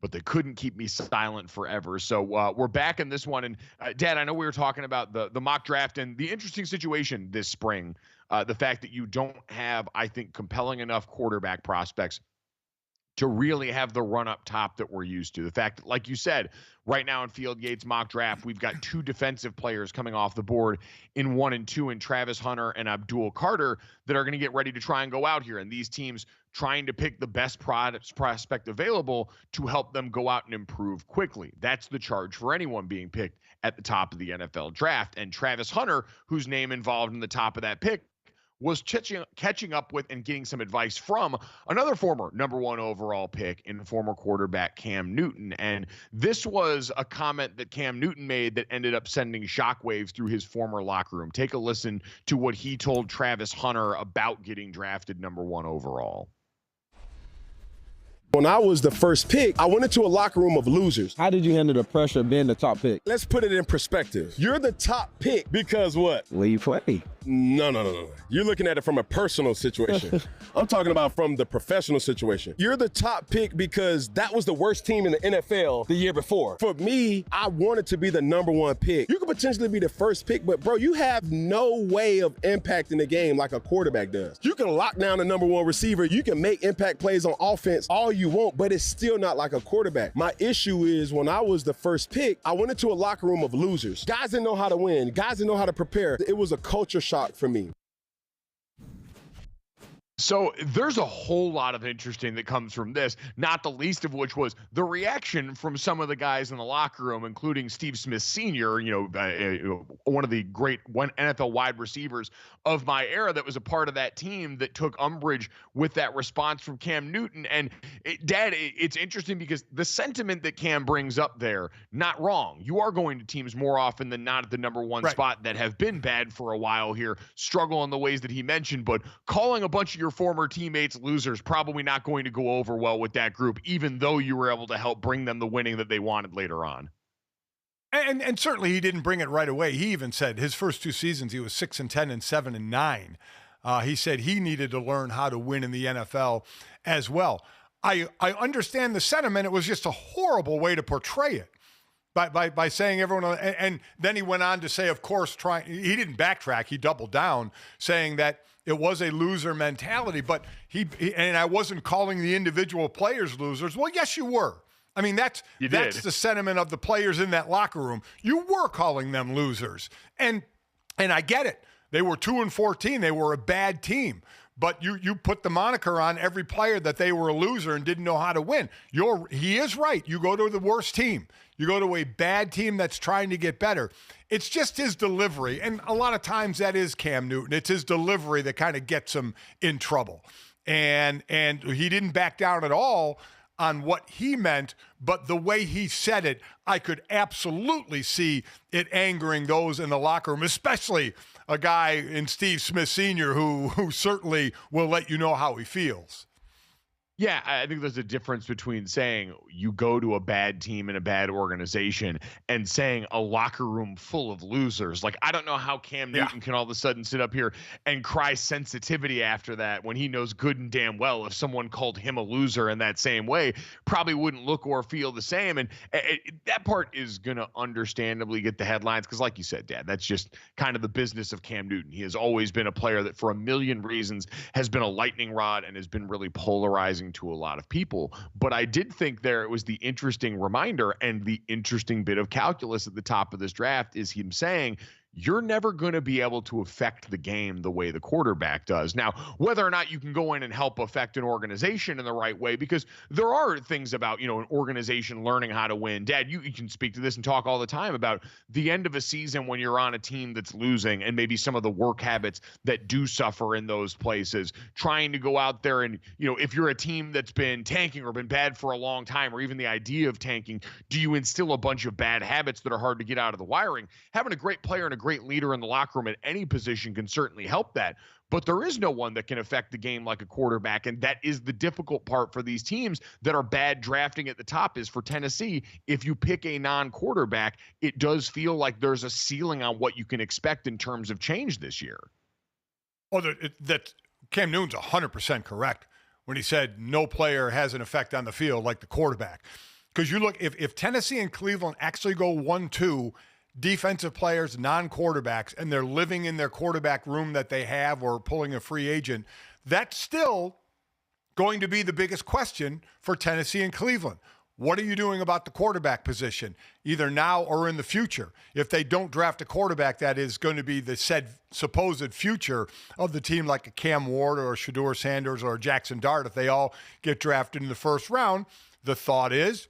but they couldn't keep me silent forever. So we're back in this one. And Dad, I know we were talking about the mock draft and the interesting situation this spring, the fact that you don't have, I think, compelling enough quarterback prospects to really have the run up top that we're used to. The fact that, like you said, right now in Field Yates mock draft, we've got two defensive players coming off the board in 1 and 2 in Travis Hunter and Abdul Carter that are going to get ready to try and go out here. And these teams trying to pick the best prospect available to help them go out and improve quickly. That's the charge for anyone being picked at the top of the NFL draft. And Travis Hunter, whose name involved in the top of that pick, was catching up with and getting some advice from another former #1 overall pick in former quarterback Cam Newton. And this was a comment that Cam Newton made that ended up sending shockwaves through his former locker room. Take a listen to what he told Travis Hunter about getting drafted #1 overall. When I was the first pick, I went into a locker room of losers. How did you handle the pressure of being the top pick? Let's put it in perspective. You're the top pick because what? Where you play? No. You're looking at it from a personal situation. I'm talking about from the professional situation. You're the top pick because that was the worst team in the NFL the year before. For me, I wanted to be the #1 pick. You could potentially be the first pick, but bro, you have no way of impacting the game like a quarterback does. You can lock down the #1 receiver. You can make impact plays on offense all you want, but it's still not like a quarterback. My issue is when I was the first pick, I went into a locker room of losers. Guys didn't know how to win. Guys didn't know how to prepare. It was a culture shock for me. So there's a whole lot of interesting that comes from this, not the least of which was the reaction from some of the guys in the locker room, including Steve Smith Sr., one of the great NFL wide receivers of my era that was a part of that team that took umbrage with that response from Cam Newton. And Dad, it's interesting because the sentiment that Cam brings up there, not wrong. You are going to teams more often than not at the #1 spot that have been bad for a while here, struggle in the ways that he mentioned, but calling a bunch of your former teammates losers probably not going to go over well with that group, even though you were able to help bring them the winning that they wanted later on. And certainly he didn't bring it right away. He even said his first 2 seasons he was 6-10 and 7-9. He said he needed to learn how to win in the NFL as well. I understand the sentiment. It was just a horrible way to portray it by saying everyone. And then he went on to say, of course, he didn't backtrack. He doubled down, saying that it was a loser mentality. But and I wasn't calling the individual players losers. Well, yes, you were. I mean, that's the sentiment of the players in that locker room. You were calling them losers. And I get it. They were 2-14. They were a bad team. But you put the moniker on every player that they were a loser and didn't know how to win. He is right. You go to the worst team. You go to a bad team that's trying to get better. It's just his delivery. And a lot of times that is Cam Newton. It's his delivery that kind of gets him in trouble. And he didn't back down at all on what he meant, but the way he said it, I could absolutely see it angering those in the locker room, especially a guy in Steve Smith Sr. who certainly will let you know how he feels. Yeah, I think there's a difference between saying you go to a bad team in a bad organization and saying a locker room full of losers. Like, I don't know how Cam Newton can all of a sudden sit up here and cry sensitivity after that when he knows good and damn well if someone called him a loser in that same way, probably wouldn't look or feel the same. And that part is going to understandably get the headlines because, like you said, Dad, that's just kind of the business of Cam Newton. He has always been a player that for a million reasons has been a lightning rod and has been really polarizing to a lot of people. But I did think it was the interesting reminder and the interesting bit of calculus at the top of this draft is him saying, you're never going to be able to affect the game the way the quarterback does. Now, whether or not you can go in and help affect an organization in the right way, because there are things about, an organization learning how to win. Dad, you can speak to this and talk all the time about the end of a season when you're on a team that's losing and maybe some of the work habits that do suffer in those places, trying to go out there and, if you're a team that's been tanking or been bad for a long time, or even the idea of tanking, do you instill a bunch of bad habits that are hard to get out of the wiring? Having a great player and a great leader in the locker room at any position can certainly help that. but there is no one that can affect the game like a quarterback. And that is the difficult part for these teams that are bad drafting at the top. Is for Tennessee, if you pick a non-quarterback, it does feel like there's a ceiling on what you can expect in terms of change this year. Oh, that Cam Newton's 100% correct when he said no player has an effect on the field like the quarterback. Because you look, if Tennessee and Cleveland actually go 1-2, defensive players, non-quarterbacks, and they're living in their quarterback room that they have or pulling a free agent, that's still going to be the biggest question for Tennessee and Cleveland. What are you doing about the quarterback position, either now or in the future? If they don't draft a quarterback that is going to be the said supposed future of the team, like a Cam Ward or a Shedeur Sanders or a Jackson Dart, if they all get drafted in the first round, the thought is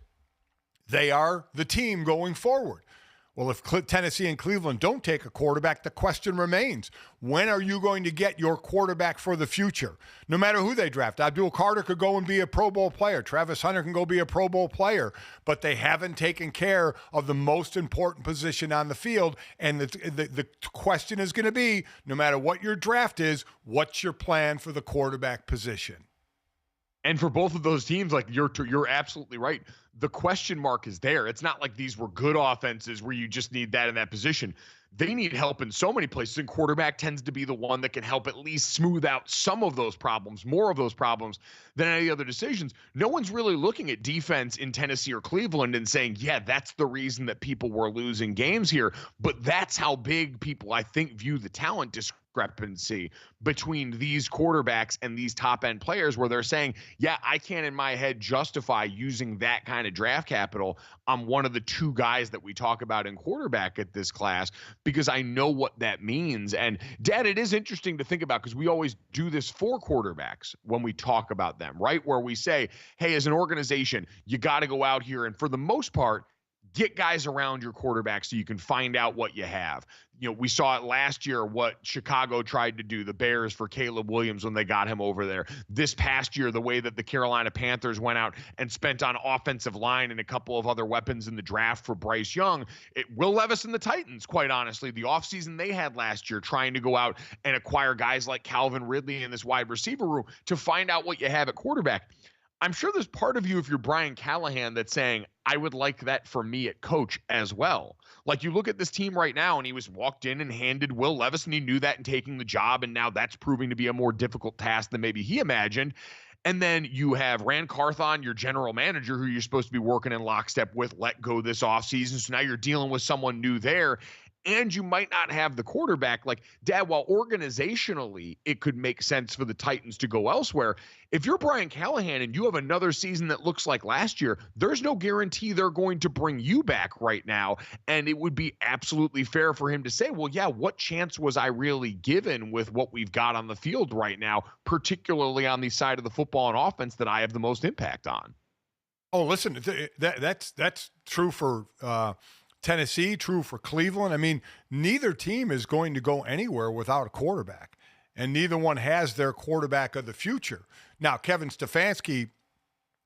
they are the team going forward. Well, if Tennessee and Cleveland don't take a quarterback, the question remains, when are you going to get your quarterback for the future? No matter who they draft. Abdul Carter could go and be a Pro Bowl player. Travis Hunter can go be a Pro Bowl player. But they haven't taken care of the most important position on the field. And the question is going to be, no matter what your draft is, what's your plan for the quarterback position? And for both of those teams, like you're absolutely right. The question mark is there. It's not like these were good offenses where you just need that in that position. They need help in so many places, and quarterback tends to be the one that can help at least smooth out some of those problems, more of those problems than any other decisions. No one's really looking at defense in Tennessee or Cleveland and saying, yeah, that's the reason that people were losing games here. But that's how big people, I think, view the talent discrepancy between these quarterbacks and these top-end players, where they're saying, yeah, I can't in my head justify using that kind of draft capital on one of the two guys that we talk about in quarterback at this class, because I know what that means. And Dad, it is interesting to think about, because we always do this for quarterbacks when we talk about them, right? Where we say, hey, as an organization, you got to go out here and, for the most part, get guys around your quarterback so you can find out what you have. You know, we saw it last year, what Chicago tried to do, the Bears, for Caleb Williams when they got him over there. This past year, the way that the Carolina Panthers went out and spent on offensive line and a couple of other weapons in the draft for Bryce Young. Will Levis and the Titans, quite honestly, the offseason they had last year, trying to go out and acquire guys like Calvin Ridley in this wide receiver room to find out what you have at quarterback. I'm sure there's part of you, if you're Brian Callahan, that's saying, I would like that for me at coach as well. Like, you look at this team right now, and he was walked in and handed Will Levis, and he knew that in taking the job, and now that's proving to be a more difficult task than maybe he imagined. And then you have Rand Carthon, your general manager, who you're supposed to be working in lockstep with, let go this offseason. So now you're dealing with someone new there. And you might not have the quarterback. Like, Dad, while organizationally it could make sense for the Titans to go elsewhere, if you're Brian Callahan and you have another season that looks like last year, there's no guarantee they're going to bring you back right now. And it would be absolutely fair for him to say, well, yeah, what chance was I really given with what we've got on the field right now, particularly on the side of the football and offense that I have the most impact on? Oh, listen, that's true for Tennessee, true for Cleveland. I mean, neither team is going to go anywhere without a quarterback, and neither one has their quarterback of the future. Now, Kevin Stefanski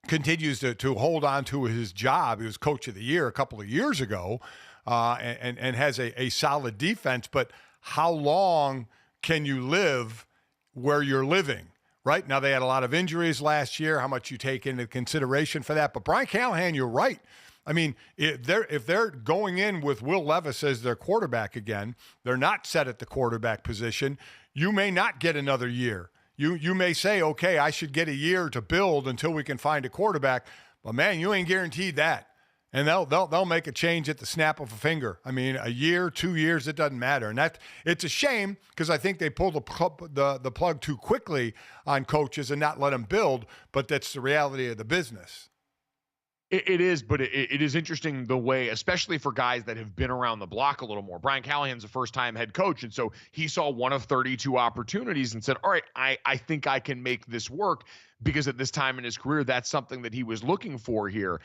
continues to hold on to his job. He was coach of the year a couple of years ago, and has a solid defense. But how long can you live where you're living? Right now, they had a lot of injuries last year, how much you take into consideration for that. But Brian Callahan, you're right. I mean, if they're going in with Will Levis as their quarterback again, they're not set at the quarterback position, you may not get another year. You may say, okay, I should get a year to build until we can find a quarterback. But, man, you ain't guaranteed that. And they'll make a change at the snap of a finger. I mean, a year, 2 years, it doesn't matter. And it's a shame, because I think they pulled the plug too quickly on coaches and not let them build. But that's the reality of the business. It is, but it is interesting the way, especially for guys that have been around the block a little more. Brian Callahan's a first-time head coach, and so he saw one of 32 opportunities and said, all right, I think I can make this work, because at this time in his career, that's something that he was looking for here.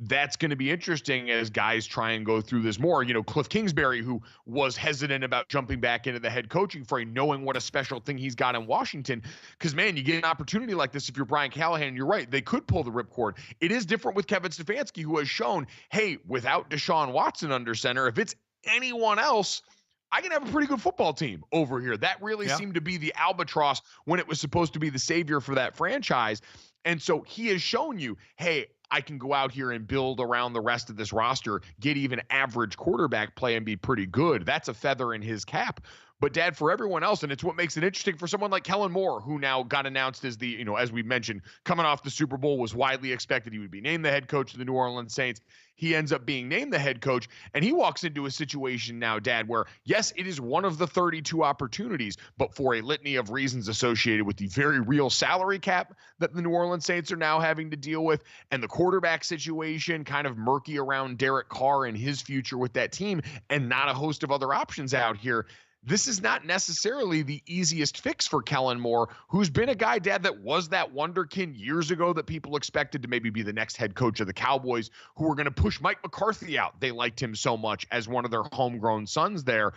That's going to be interesting as guys try and go through this more. You know, Cliff Kingsbury, who was hesitant about jumping back into the head coaching frame, knowing what a special thing he's got in Washington. Because, man, you get an opportunity like this if you're Brian Callahan, you're right, they could pull the ripcord. It is different with Kevin Stefanski, who has shown, hey, without Deshaun Watson under center, if it's anyone else, I can have a pretty good football team over here. That really seemed to be the albatross when it was supposed to be the savior for that franchise. And so he has shown you, hey, I can go out here and build around the rest of this roster, get even average quarterback play and be pretty good. That's a feather in his cap. But Dad, for everyone else, and it's what makes it interesting for someone like Kellen Moore, who now got announced as the, as we mentioned, coming off the Super Bowl, was widely expected he would be named the head coach of the New Orleans Saints. He ends up being named the head coach, and he walks into a situation now, Dad, where, yes, it is one of the 32 opportunities, but for a litany of reasons associated with the very real salary cap that the New Orleans Saints are now having to deal with, and the quarterback situation kind of murky around Derek Carr and his future with that team, and not a host of other options out here. This is not necessarily the easiest fix for Kellen Moore, who's been a guy, Dad, that was that wonderkin years ago that people expected to maybe be the next head coach of the Cowboys, who were going to push Mike McCarthy out. They liked him so much as one of their homegrown sons there.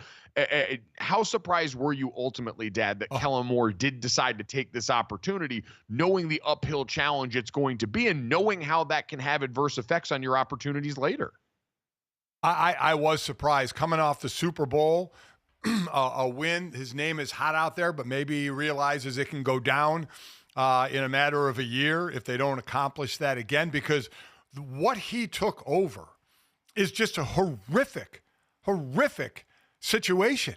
How surprised were you ultimately, Dad, that Kellen Moore did decide to take this opportunity, knowing the uphill challenge it's going to be and knowing how that can have adverse effects on your opportunities later? I was surprised coming off the Super Bowl. A win. His name is hot out there, but maybe he realizes it can go down in a matter of a year if they don't accomplish that again, because what he took over is just a horrific situation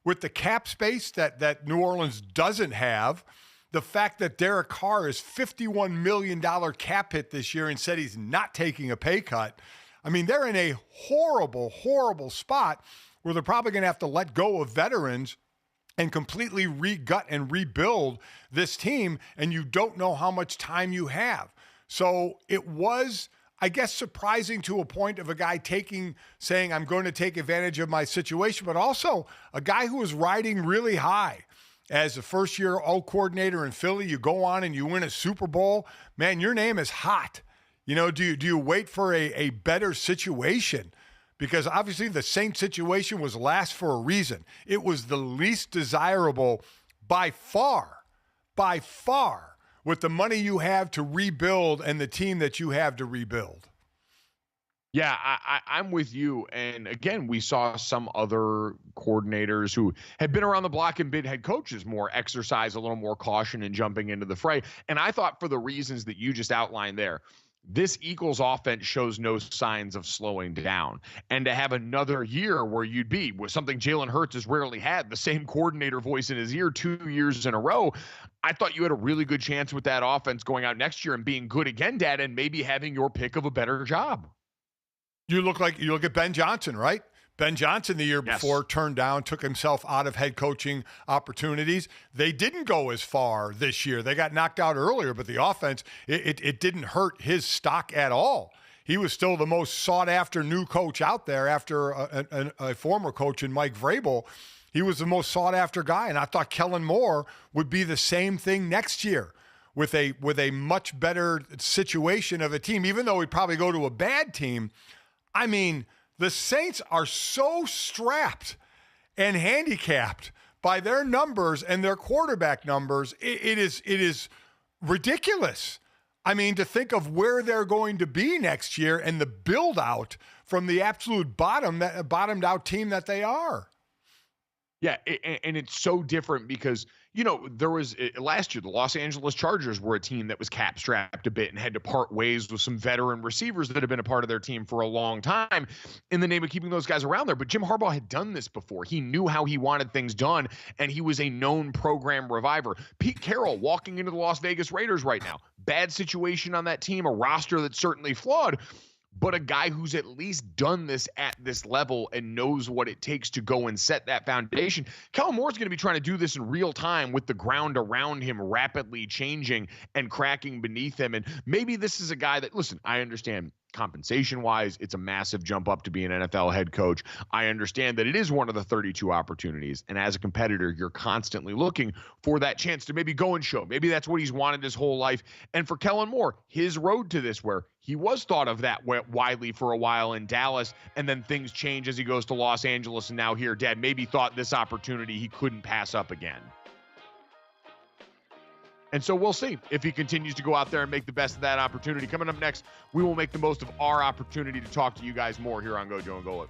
with the cap space that New Orleans doesn't have. The fact that Derek Carr is $51 million cap hit this year and said he's not taking a pay cut. I mean, they're in a horrible spot where they're probably going to have to let go of veterans and completely re-gut and rebuild this team, and you don't know how much time you have. So it was, I guess, surprising to a point of a guy saying, I'm going to take advantage of my situation, but also a guy who was riding really high. As a first-year O-coordinator in Philly, you go on and you win a Super Bowl. Man, your name is hot. Do you wait for a better situation? Because obviously the Saints situation was last for a reason. It was the least desirable by far, with the money you have to rebuild and the team that you have to rebuild. Yeah, I'm with you. And again, we saw some other coordinators who had been around the block and been head coaches more exercise a little more caution in jumping into the fray. And I thought, for the reasons that you just outlined there, this Eagles offense shows no signs of slowing down. And to have another year where you'd be with something Jalen Hurts has rarely had, the same coordinator voice in his ear 2 years in a row, I thought you had a really good chance with that offense going out next year and being good again, Dad, and maybe having your pick of a better job. You look at Ben Johnson, right? Ben Johnson the year before took himself out of head coaching opportunities. They didn't go as far this year. They got knocked out earlier, but the offense, it didn't hurt his stock at all. He was still the most sought-after new coach out there after a former coach in Mike Vrabel. He was the most sought-after guy, and I thought Kellen Moore would be the same thing next year with a much better situation of a team, even though he'd probably go to a bad team. I mean, the Saints are so strapped and handicapped by their numbers and their quarterback numbers. It is ridiculous. I mean, to think of where they're going to be next year and the build out from the absolute bottomed out team that they are. Yeah, and it's so different because, there was last year, the Los Angeles Chargers were a team that was cap strapped a bit and had to part ways with some veteran receivers that had been a part of their team for a long time in the name of keeping those guys around there. But Jim Harbaugh had done this before. He knew how he wanted things done, and he was a known program reviver. Pete Carroll walking into the Las Vegas Raiders right now. Bad situation on that team, a roster that's certainly flawed, but a guy who's at least done this at this level and knows what it takes to go and set that foundation. Kellen Moore's going to be trying to do this in real time with the ground around him rapidly changing and cracking beneath him. And maybe this is a guy that, listen, I understand compensation-wise, it's a massive jump up to be an NFL head coach. I understand that it is one of the 32 opportunities. And as a competitor, you're constantly looking for that chance to maybe go and show. Maybe that's what he's wanted his whole life. And for Kellen Moore, his road to this, where he was thought of that widely for a while in Dallas, and then things change as he goes to Los Angeles, and now here, Dad maybe thought this opportunity he couldn't pass up again. And so we'll see if he continues to go out there and make the best of that opportunity. Coming up next, we will make the most of our opportunity to talk to you guys more here on Gojo and Golic.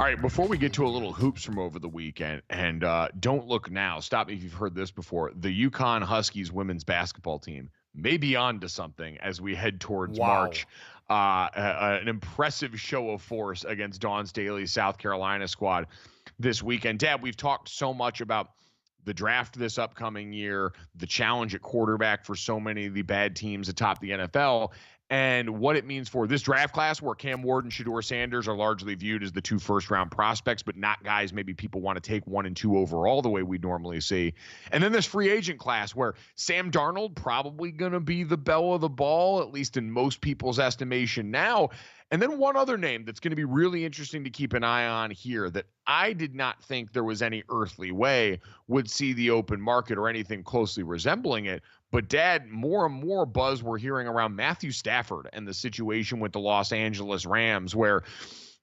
All right, before we get to a little hoops from over the weekend, and don't look now, stop me if you've heard this before, the UConn Huskies women's basketball team may be on to something as we head towards March. An impressive show of force against Dawn Staley's South Carolina squad this weekend. Dad, we've talked so much about the draft this upcoming year, the challenge at quarterback for so many of the bad teams atop the NFL, and what it means for this draft class where Cam Ward and Shedeur Sanders are largely viewed as the 2 first-round prospects, but not guys maybe people want to take 1 and 2 overall the way we normally see. And then this free agent class where Sam Darnold probably going to be the belle of the ball, at least in most people's estimation now. And then one other name that's going to be really interesting to keep an eye on here that I did not think there was any earthly way would see the open market or anything closely resembling it. But, Dad, more and more buzz we're hearing around Matthew Stafford and the situation with the Los Angeles Rams, where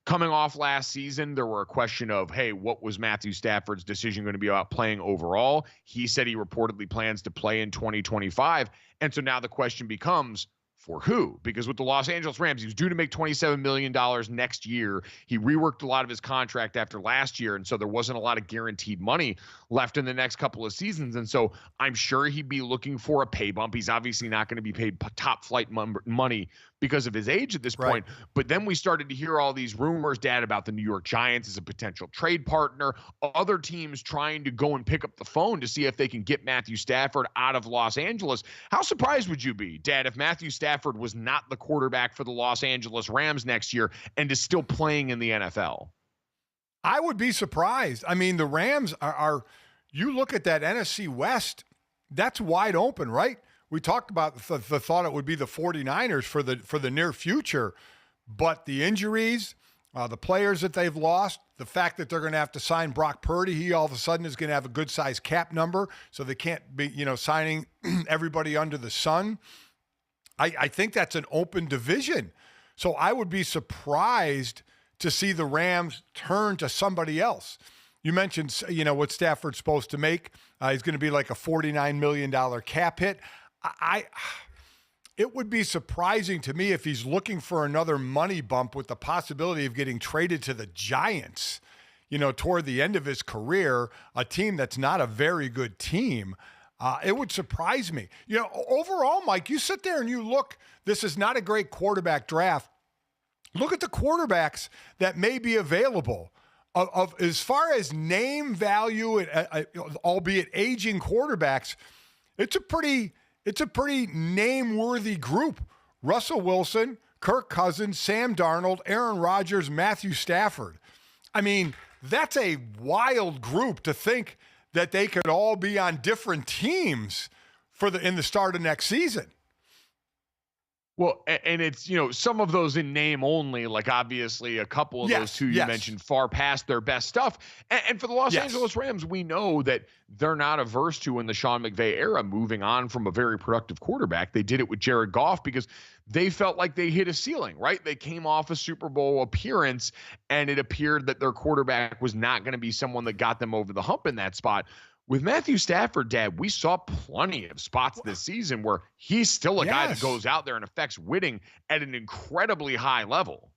coming off last season, there were a question of, hey, what was Matthew Stafford's decision going to be about playing overall? He said he reportedly plans to play in 2025. And so now the question becomes, for who? Because with the Los Angeles Rams, he was due to make $27 million next year. He reworked a lot of his contract after last year, and so there wasn't a lot of guaranteed money left in the next couple of seasons. And so I'm sure he'd be looking for a pay bump. He's obviously not going to be paid top flight money because of his age at this point. But then we started to hear all these rumors, Dad, about the New York Giants as a potential trade partner, other teams trying to go and pick up the phone to see if they can get Matthew Stafford out of Los Angeles. How surprised would you be, Dad, if Matthew Stafford was not the quarterback for the Los Angeles Rams next year and is still playing in the NFL? I would be surprised. I mean, the Rams are you look at that NFC West, that's wide open, right? We talked about the thought it would be the 49ers for the near future, but the injuries, the players that they've lost, the fact that they're going to have to sign Brock Purdy, he all of a sudden is going to have a good-sized cap number, so they can't be, signing everybody under the sun. I think that's an open division. So I would be surprised to see the Rams turn to somebody else. You mentioned, what Stafford's supposed to make. He's going to be like a $49 million cap hit. It would be surprising to me if he's looking for another money bump with the possibility of getting traded to the Giants, toward the end of his career, a team that's not a very good team. It would surprise me. Overall, Mike, you sit there and you look, this is not a great quarterback draft. Look at the quarterbacks that may be available. Of as far as name value, albeit aging quarterbacks, it's a pretty name-worthy group. Russell Wilson, Kirk Cousins, Sam Darnold, Aaron Rodgers, Matthew Stafford. I mean, that's a wild group to think that they could all be on different teams in the start of next season. Well, and it's, some of those in name only, like obviously a couple of those two you mentioned far past their best stuff. And for the Los Angeles Rams, we know that they're not averse to, in the Sean McVay era, moving on from a very productive quarterback. They did it with Jared Goff because they felt like they hit a ceiling, right? They came off a Super Bowl appearance, and it appeared that their quarterback was not going to be someone that got them over the hump in that spot. With Matthew Stafford, Dad, we saw plenty of spots this season where he's still a guy that goes out there and affects winning at an incredibly high level.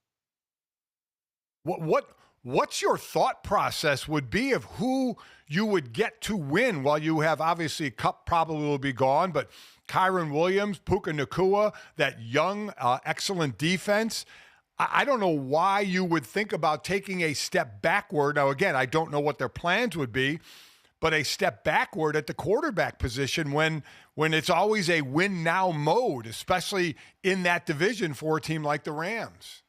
What's your thought process would be of who you would get to win? While you have, obviously, Kupp probably will be gone, but Kyron Williams, Puka Nacua, that young, excellent defense. I don't know why you would think about taking a step backward. Now, again, I don't know what their plans would be, but a step backward at the quarterback position when it's always a win now mode, especially in that division for a team like the Rams.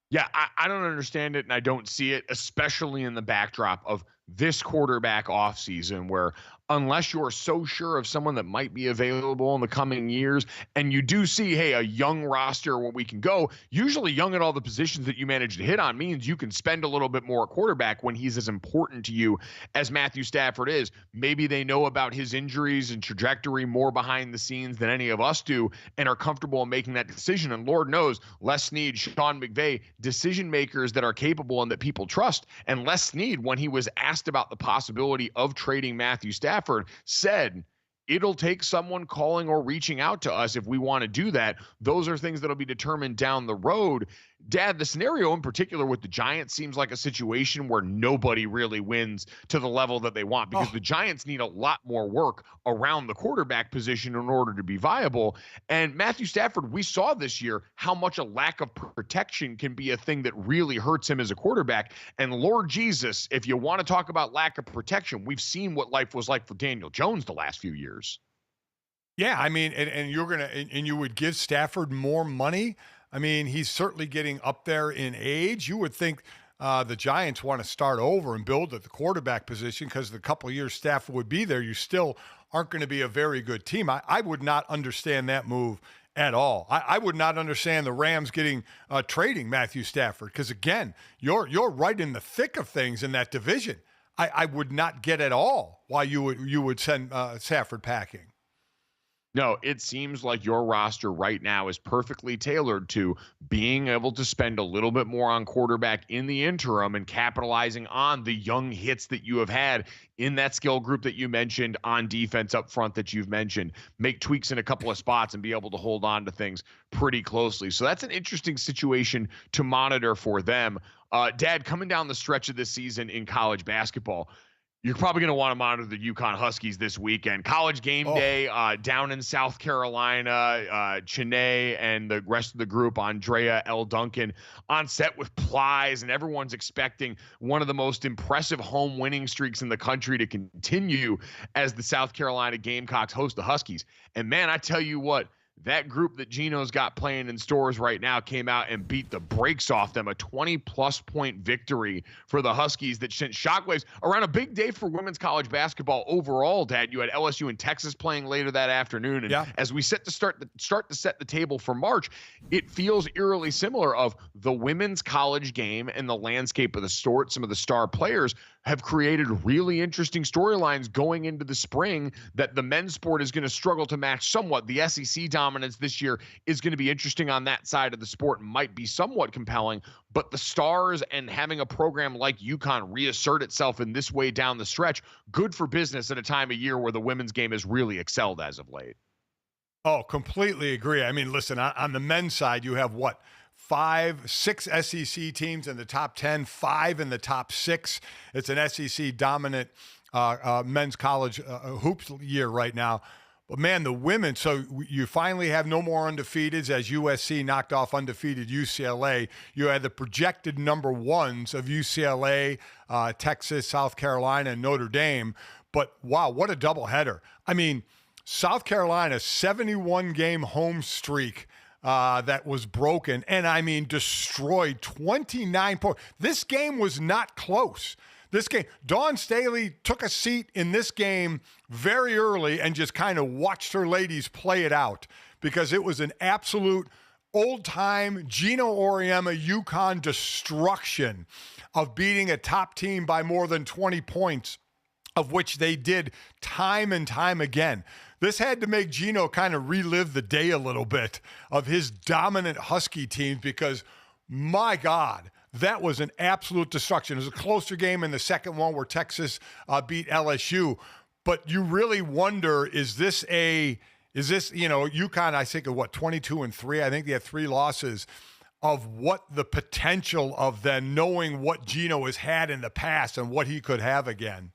Yeah, I don't understand it, and I don't see it, especially in the backdrop of this quarterback offseason where unless you're so sure of someone that might be available in the coming years, and you do see, hey, a young roster where we can go, usually young at all the positions that you manage to hit on means you can spend a little bit more at quarterback when he's as important to you as Matthew Stafford is. Maybe they know about his injuries and trajectory more behind the scenes than any of us do and are comfortable in making that decision. And Lord knows, Les Snead, Sean McVay, decision makers that are capable and that people trust. And Les Snead, when he was asked about the possibility of trading Matthew Stafford, said, it'll take someone calling or reaching out to us if we want to do that. Those are things that'll be determined down the road. Dad, the scenario in particular with the Giants seems like a situation where nobody really wins to the level that they want because the Giants need a lot more work around the quarterback position in order to be viable. And Matthew Stafford, we saw this year how much a lack of protection can be a thing that really hurts him as a quarterback. And Lord Jesus, if you want to talk about lack of protection, we've seen what life was like for Daniel Jones the last few years. Yeah, I mean, and you're going to, and you would give Stafford more money. I mean, he's certainly getting up there in age. You would think the Giants want to start over and build at the quarterback position because the couple of years Stafford would be there, you still aren't going to be a very good team. I would not understand that move at all. I would not understand the Rams trading Matthew Stafford because, again, you're right in the thick of things in that division. I would not get at all why you would send Stafford packing. No, it seems like your roster right now is perfectly tailored to being able to spend a little bit more on quarterback in the interim and capitalizing on the young hits that you have had in that skill group that you mentioned, on defense up front that you've mentioned, make tweaks in a couple of spots and be able to hold on to things pretty closely. So that's an interesting situation to monitor for them. Dad, coming down the stretch of this season in college basketball, you're probably going to want to monitor the UConn Huskies this weekend. College game day down in South Carolina. Chene and the rest of the group, Andrea L. Duncan, on set with Plies, and everyone's expecting one of the most impressive home winning streaks in the country to continue as the South Carolina Gamecocks host the Huskies. And, man, I tell you what, that group that Gino's got playing in stores right now came out and beat the brakes off them. A 20-plus point victory for the Huskies that sent shockwaves around a big day for women's college basketball overall, Dad. You had LSU and Texas playing later that afternoon. And as we start to set the table for March, it feels eerily similar of the women's college game and the landscape of the sport. Some of the star players have created really interesting storylines going into the spring that the men's sport is going to struggle to match somewhat. The SEC dominance this year is going to be interesting on that side of the sport and might be somewhat compelling, but the stars and having a program like UConn reassert itself in this way down the stretch, good for business at a time of year where the women's game has really excelled as of late. Oh, completely agree. I mean, listen, on the men's side, you have what? 6 SEC teams in the top 10, 5 in the top 6. It's an SEC dominant men's college hoops year right now. But, man, the women, so you finally have no more undefeateds as USC knocked off undefeated UCLA. You had the projected number ones of UCLA, Texas, South Carolina, and Notre Dame. But, wow, what a doubleheader. I mean, South Carolina's 71-game home streak that was broken, and I mean destroyed 29 points. This game was not close. This game, Dawn Staley took a seat in this game very early and just kind of watched her ladies play it out because it was an absolute old-time Gino Auriemma UConn destruction of beating a top team by more than 20 points, of which they did time and time again. This had to make Gino kind of relive the day a little bit of his dominant Husky teams because, my God, that was an absolute destruction. It was a closer game in the second one where Texas beat LSU. But you really wonder, is this, UConn, I think, of what, 22-3? I think they had 3 losses. Of what the potential of then knowing what Gino has had in the past and what he could have again.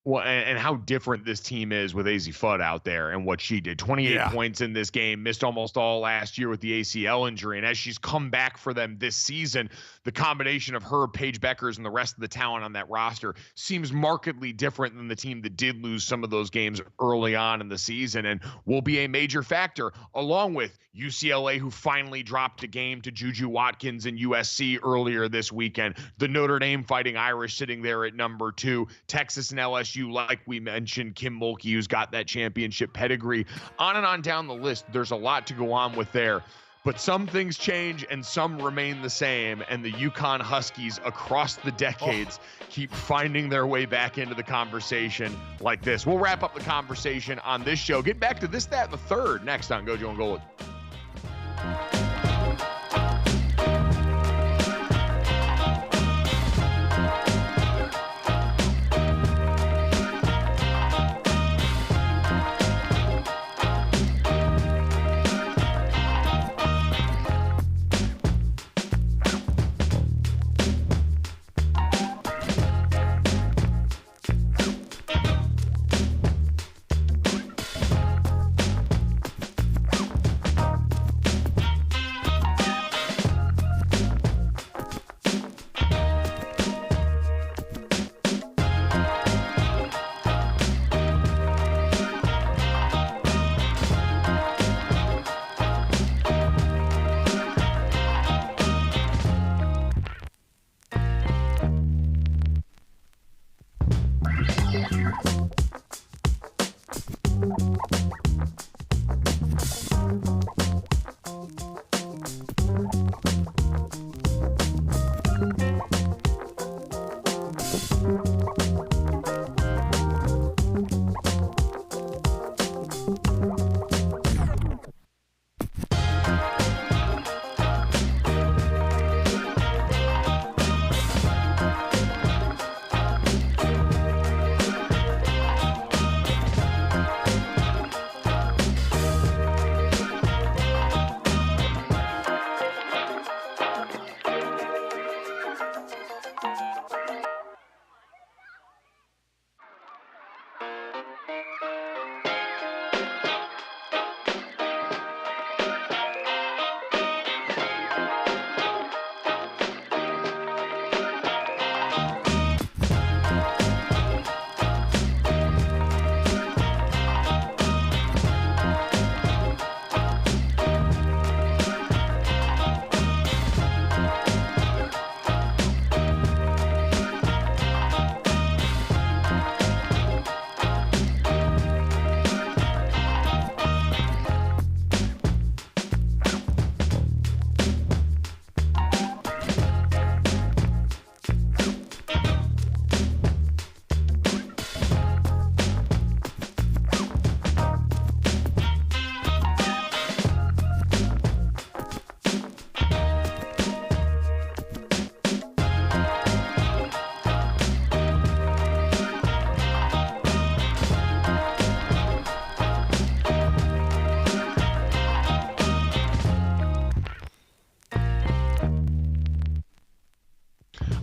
Well, and how different this team is with Azzi Fudd out there and what she did. 28 points in this game, missed almost all last year with the ACL injury. And as she's come back for them this season, the combination of her, Paige Beckers, and the rest of the talent on that roster seems markedly different than the team that did lose some of those games early on in the season and will be a major factor, along with UCLA, who finally dropped a game to Juju Watkins and USC earlier this weekend. The Notre Dame Fighting Irish sitting there at number 2. Texas and LSU, like we mentioned, Kim Mulkey, who's got that championship pedigree. On and on down the list, there's a lot to go on with there. But some things change and some remain the same, and the UConn Huskies across the decades keep finding their way back into the conversation like this. We'll wrap up the conversation on this show. Get back to this, that, and the third next on Gojo and Golic.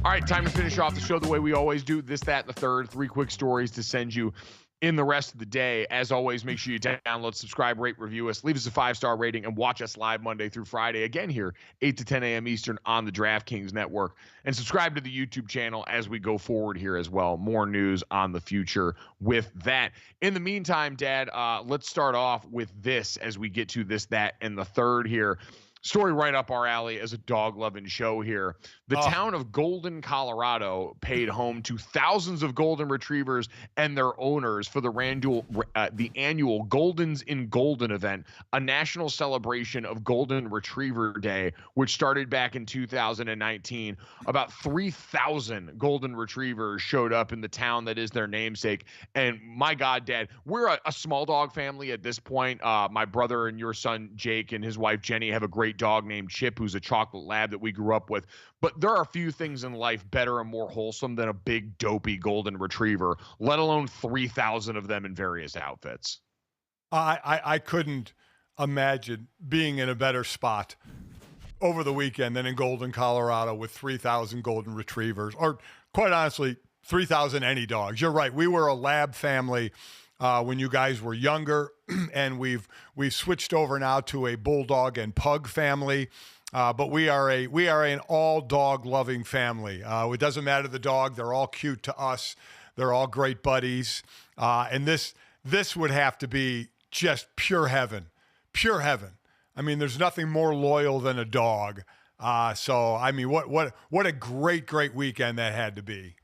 All right, time to finish off the show the way we always do. This, that, and the third. 3 quick stories to send you in the rest of the day. As always, make sure you download, subscribe, rate, review us, leave us a 5-star rating, and watch us live Monday through Friday, again here, 8 to 10 a.m. Eastern on the DraftKings Network. And subscribe to the YouTube channel as we go forward here as well. More news on the future with that. In the meantime, Dad, let's start off with this as we get to this, that, and the third here. story right up our alley as a dog-loving show here. The town of Golden, Colorado paid home to thousands of golden retrievers and their owners for the annual Goldens in Golden event, a national celebration of Golden Retriever Day, which started back in 2019. About 3,000 golden retrievers showed up in the town that is their namesake. And my God, Dad, we're a small dog family at this point. My brother and your son, Jake, and his wife, Jenny, have a great dog named Chip, who's a chocolate lab that we grew up with. But there are a few things in life better and more wholesome than a big dopey golden retriever, let alone 3,000 of them in various outfits. I couldn't imagine being in a better spot over the weekend than in Golden, Colorado with 3,000 golden retrievers, or quite honestly, 3,000 any dogs. You're right. We were a lab family when you guys were younger, and we've switched over now to a bulldog and pug family. But we are an all dog loving family. It doesn't matter the dog; they're all cute to us. They're all great buddies. And this would have to be just pure heaven, pure heaven. I mean, there's nothing more loyal than a dog. So I mean, what a great weekend that had to be.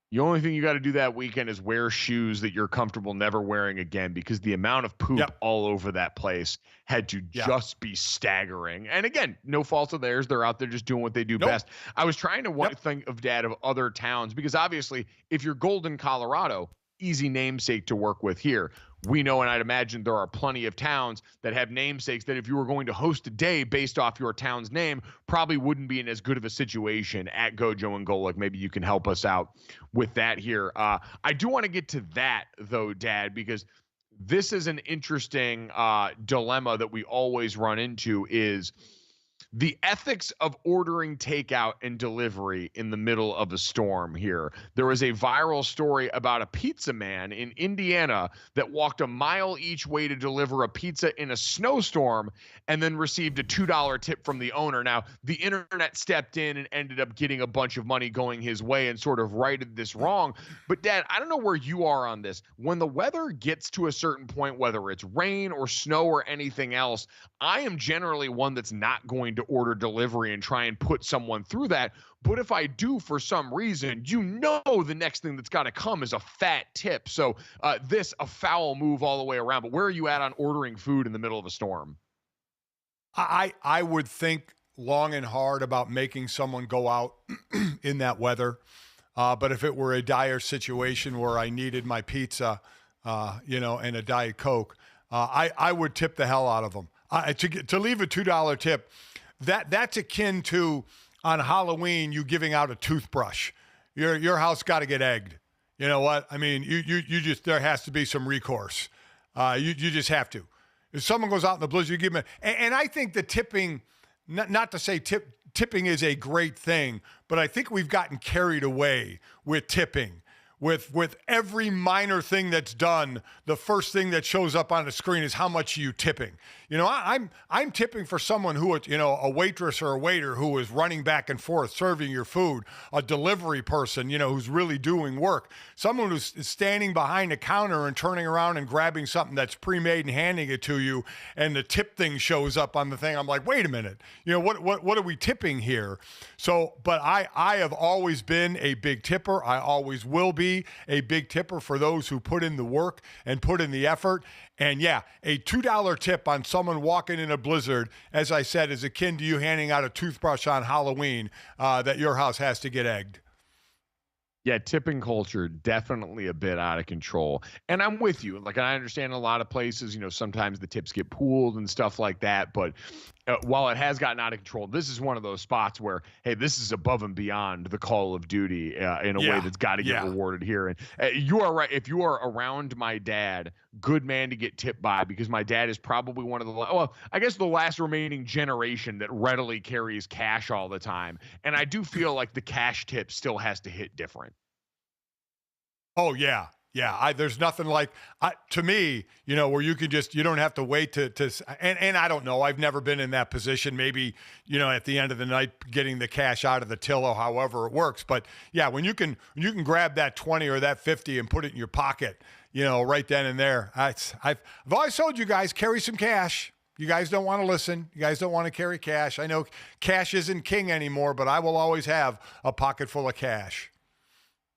The only thing you got to do that weekend is wear shoes that you're comfortable never wearing again, because the amount of poop all over that place had to just be staggering. And again, no fault of theirs. They're out there just doing what they do best. I was trying to think of, Dad, of other towns, because obviously if you're Golden, Colorado, easy namesake to work with here. We know, and I'd imagine there are plenty of towns that have namesakes that if you were going to host a day based off your town's name, probably wouldn't be in as good of a situation at Gojo and Golic. Maybe you can help us out with that here. I do want to get to that, though, Dad, because this is an interesting dilemma that we always run into, is the ethics of ordering takeout and delivery in the middle of a storm here. There was a viral story about a pizza man in Indiana that walked a mile each way to deliver a pizza in a snowstorm and then received a $2 tip from the owner. Now, the internet stepped in and ended up getting a bunch of money going his way and sort of righted this wrong. But Dad, I don't know where you are on this. When the weather gets to a certain point, whether it's rain or snow or anything else, I am generally one that's not going to order delivery and try and put someone through that. But if I do, for some reason, the next thing that's got to come is a fat tip. So a foul move all the way around. But where are you at on ordering food in the middle of a storm? I would think long and hard about making someone go out in that weather. But if it were a dire situation where I needed my pizza, and a Diet Coke, I would tip the hell out of them. To leave a $2 tip, that's akin to on Halloween you giving out a toothbrush. Your house got to get egged. You know what? I mean, you just, there has to be some recourse. You just have to. If someone goes out in the blizzard, you give them. And I think the tipping, not to say tipping is a great thing, but I think we've gotten carried away with tipping. With every minor thing that's done, the first thing that shows up on the screen is how much are you tipping. I'm tipping for someone who, a waitress or a waiter who is running back and forth serving your food, a delivery person, who's really doing work, someone who's standing behind a counter and turning around and grabbing something that's pre-made and handing it to you, and the tip thing shows up on the thing. I'm like, wait a minute, what are we tipping here? So, but I have always been a big tipper. I always will be a big tipper for those who put in the work and put in the effort. And yeah, a $2 tip on someone walking in a blizzard, as I said, is akin to you handing out a toothbrush on Halloween that your house has to get egged. Yeah, tipping culture, definitely a bit out of control. And I'm with you. Like, I understand a lot of places, sometimes the tips get pooled and stuff like that. But while it has gotten out of control, this is one of those spots where, hey, this is above and beyond the Call of Duty in a way that's got to get rewarded here. And you are right. If you are around my dad, good man to get tipped by, because my dad is probably one of the last remaining generation that readily carries cash all the time. And I do feel like the cash tip still has to hit different. Oh, yeah. Yeah, there's nothing like, to me, where you can just, you don't have to wait and I don't know, I've never been in that position. Maybe, at the end of the night, getting the cash out of the till or however it works. But yeah, when you can grab that 20 or that 50 and put it in your pocket, right then and there. I've always told you guys, carry some cash. You guys don't want to listen. You guys don't want to carry cash. I know cash isn't king anymore, but I will always have a pocket full of cash.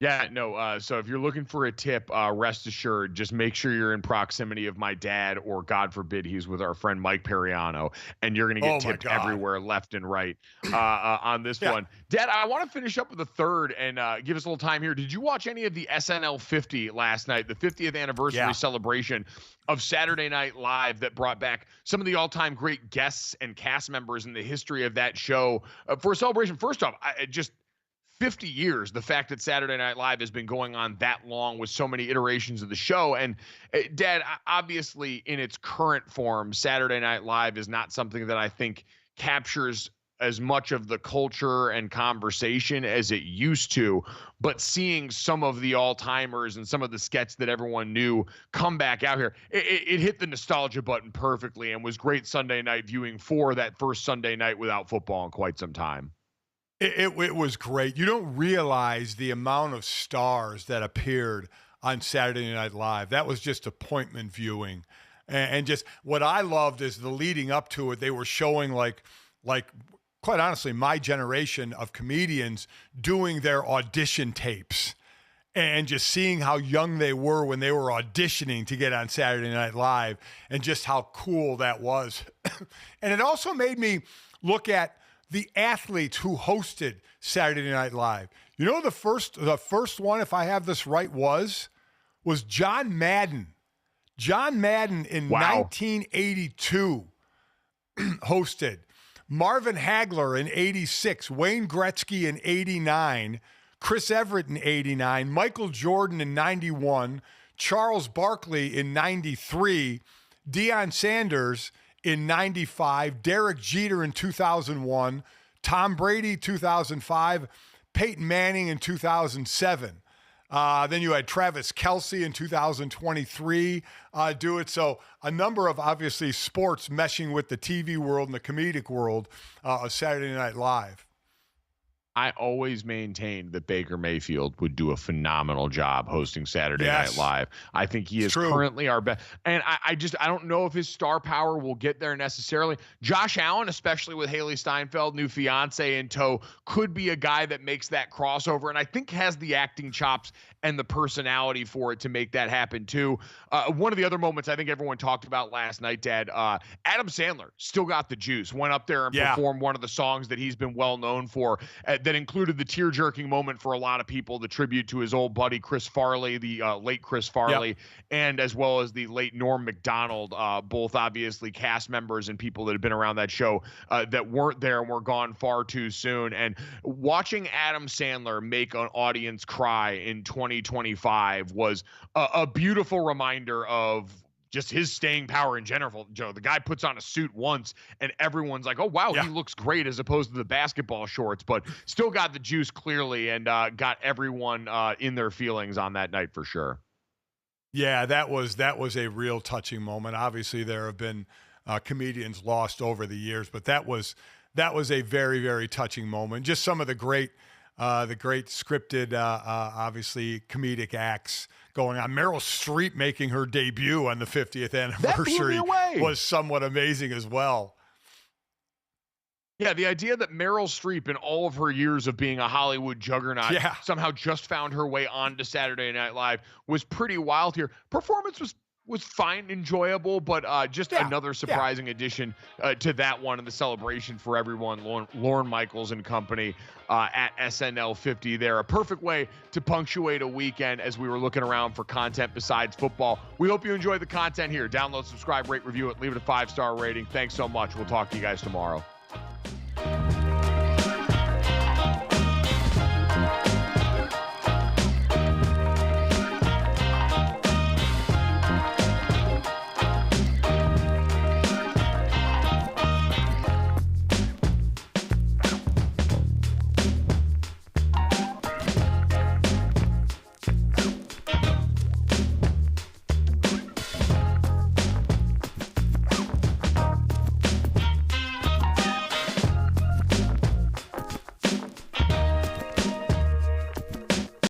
Yeah, no. So if you're looking for a tip, rest assured, just make sure you're in proximity of my dad, or God forbid, he's with our friend Mike Periano, and you're going to get tipped everywhere, left and right, on this one. Dad, I want to finish up with a third and give us a little time here. Did you watch any of the SNL 50 last night, the 50th anniversary celebration of Saturday Night Live that brought back some of the all-time great guests and cast members in the history of that show for a celebration? First off, just 50 years, the fact that Saturday Night Live has been going on that long with so many iterations of the show. And Dad, obviously in its current form, Saturday Night Live is not something that I think captures as much of the culture and conversation as it used to, but seeing some of the all-timers and some of the sketch that everyone knew come back out here, it hit the nostalgia button perfectly and was great Sunday night viewing for that first Sunday night without football in quite some time. It was great. You don't realize the amount of stars that appeared on Saturday Night Live. That was just appointment viewing. And just what I loved is the leading up to it, they were showing like quite honestly, my generation of comedians doing their audition tapes and just seeing how young they were when they were auditioning to get on Saturday Night Live and just how cool that was. And it also made me look at the athletes who hosted Saturday Night Live. You know, the first one, if I have this right, was John Madden. John Madden in 1982 hosted. Marvin Hagler in 86, Wayne Gretzky in 89, Chris Everett in 89, Michael Jordan in 91, Charles Barkley in 93, Deion Sanders in 95, Derek Jeter in 2001, Tom Brady 2005, Peyton Manning in 2007. Then you had Travis Kelce in 2023 do it. So a number of, obviously, sports meshing with the TV world and the comedic world of Saturday Night Live. I always maintained that Baker Mayfield would do a phenomenal job hosting Saturday Night Live. I think he is currently our best. And I don't know if his star power will get there necessarily. Josh Allen, especially with Haley Steinfeld, new fiance in tow, could be a guy that makes that crossover, and I think has the acting chops and the personality for it to make that happen too. One of the other moments I think everyone talked about last night, Dad, Adam Sandler still got the juice, went up there and performed one of the songs that he's been well known for, that included the tear-jerking moment for a lot of people, the tribute to his old buddy Chris Farley, the late Chris Farley, and as well as the late Norm Macdonald, both obviously cast members and people that have been around that show that weren't there and were gone far too soon. And watching Adam Sandler make an audience cry in 2025 was a beautiful reminder of just his staying power in general. Joe, the guy puts on a suit once and everyone's like, oh, wow, he looks great, as opposed to the basketball shorts, but still got the juice clearly and got everyone in their feelings on that night for sure. Yeah, that was a real touching moment. Obviously, there have been comedians lost over the years, but that was a very, very touching moment. Just some of the great scripted, obviously, comedic acts going on. Meryl Streep making her debut on the 50th anniversary was somewhat amazing as well. Yeah, the idea that Meryl Streep, in all of her years of being a Hollywood juggernaut, somehow just found her way onto Saturday Night Live was pretty wild here. Performance was fine, enjoyable, but just another surprising addition to that one in the celebration for everyone. Lorne Michaels and company at SNL 50 there. A perfect way to punctuate a weekend as we were looking around for content besides football. We hope you enjoyed the content here. Download, subscribe, rate, review it, leave it a 5-star rating. Thanks so much. We'll talk to you guys tomorrow.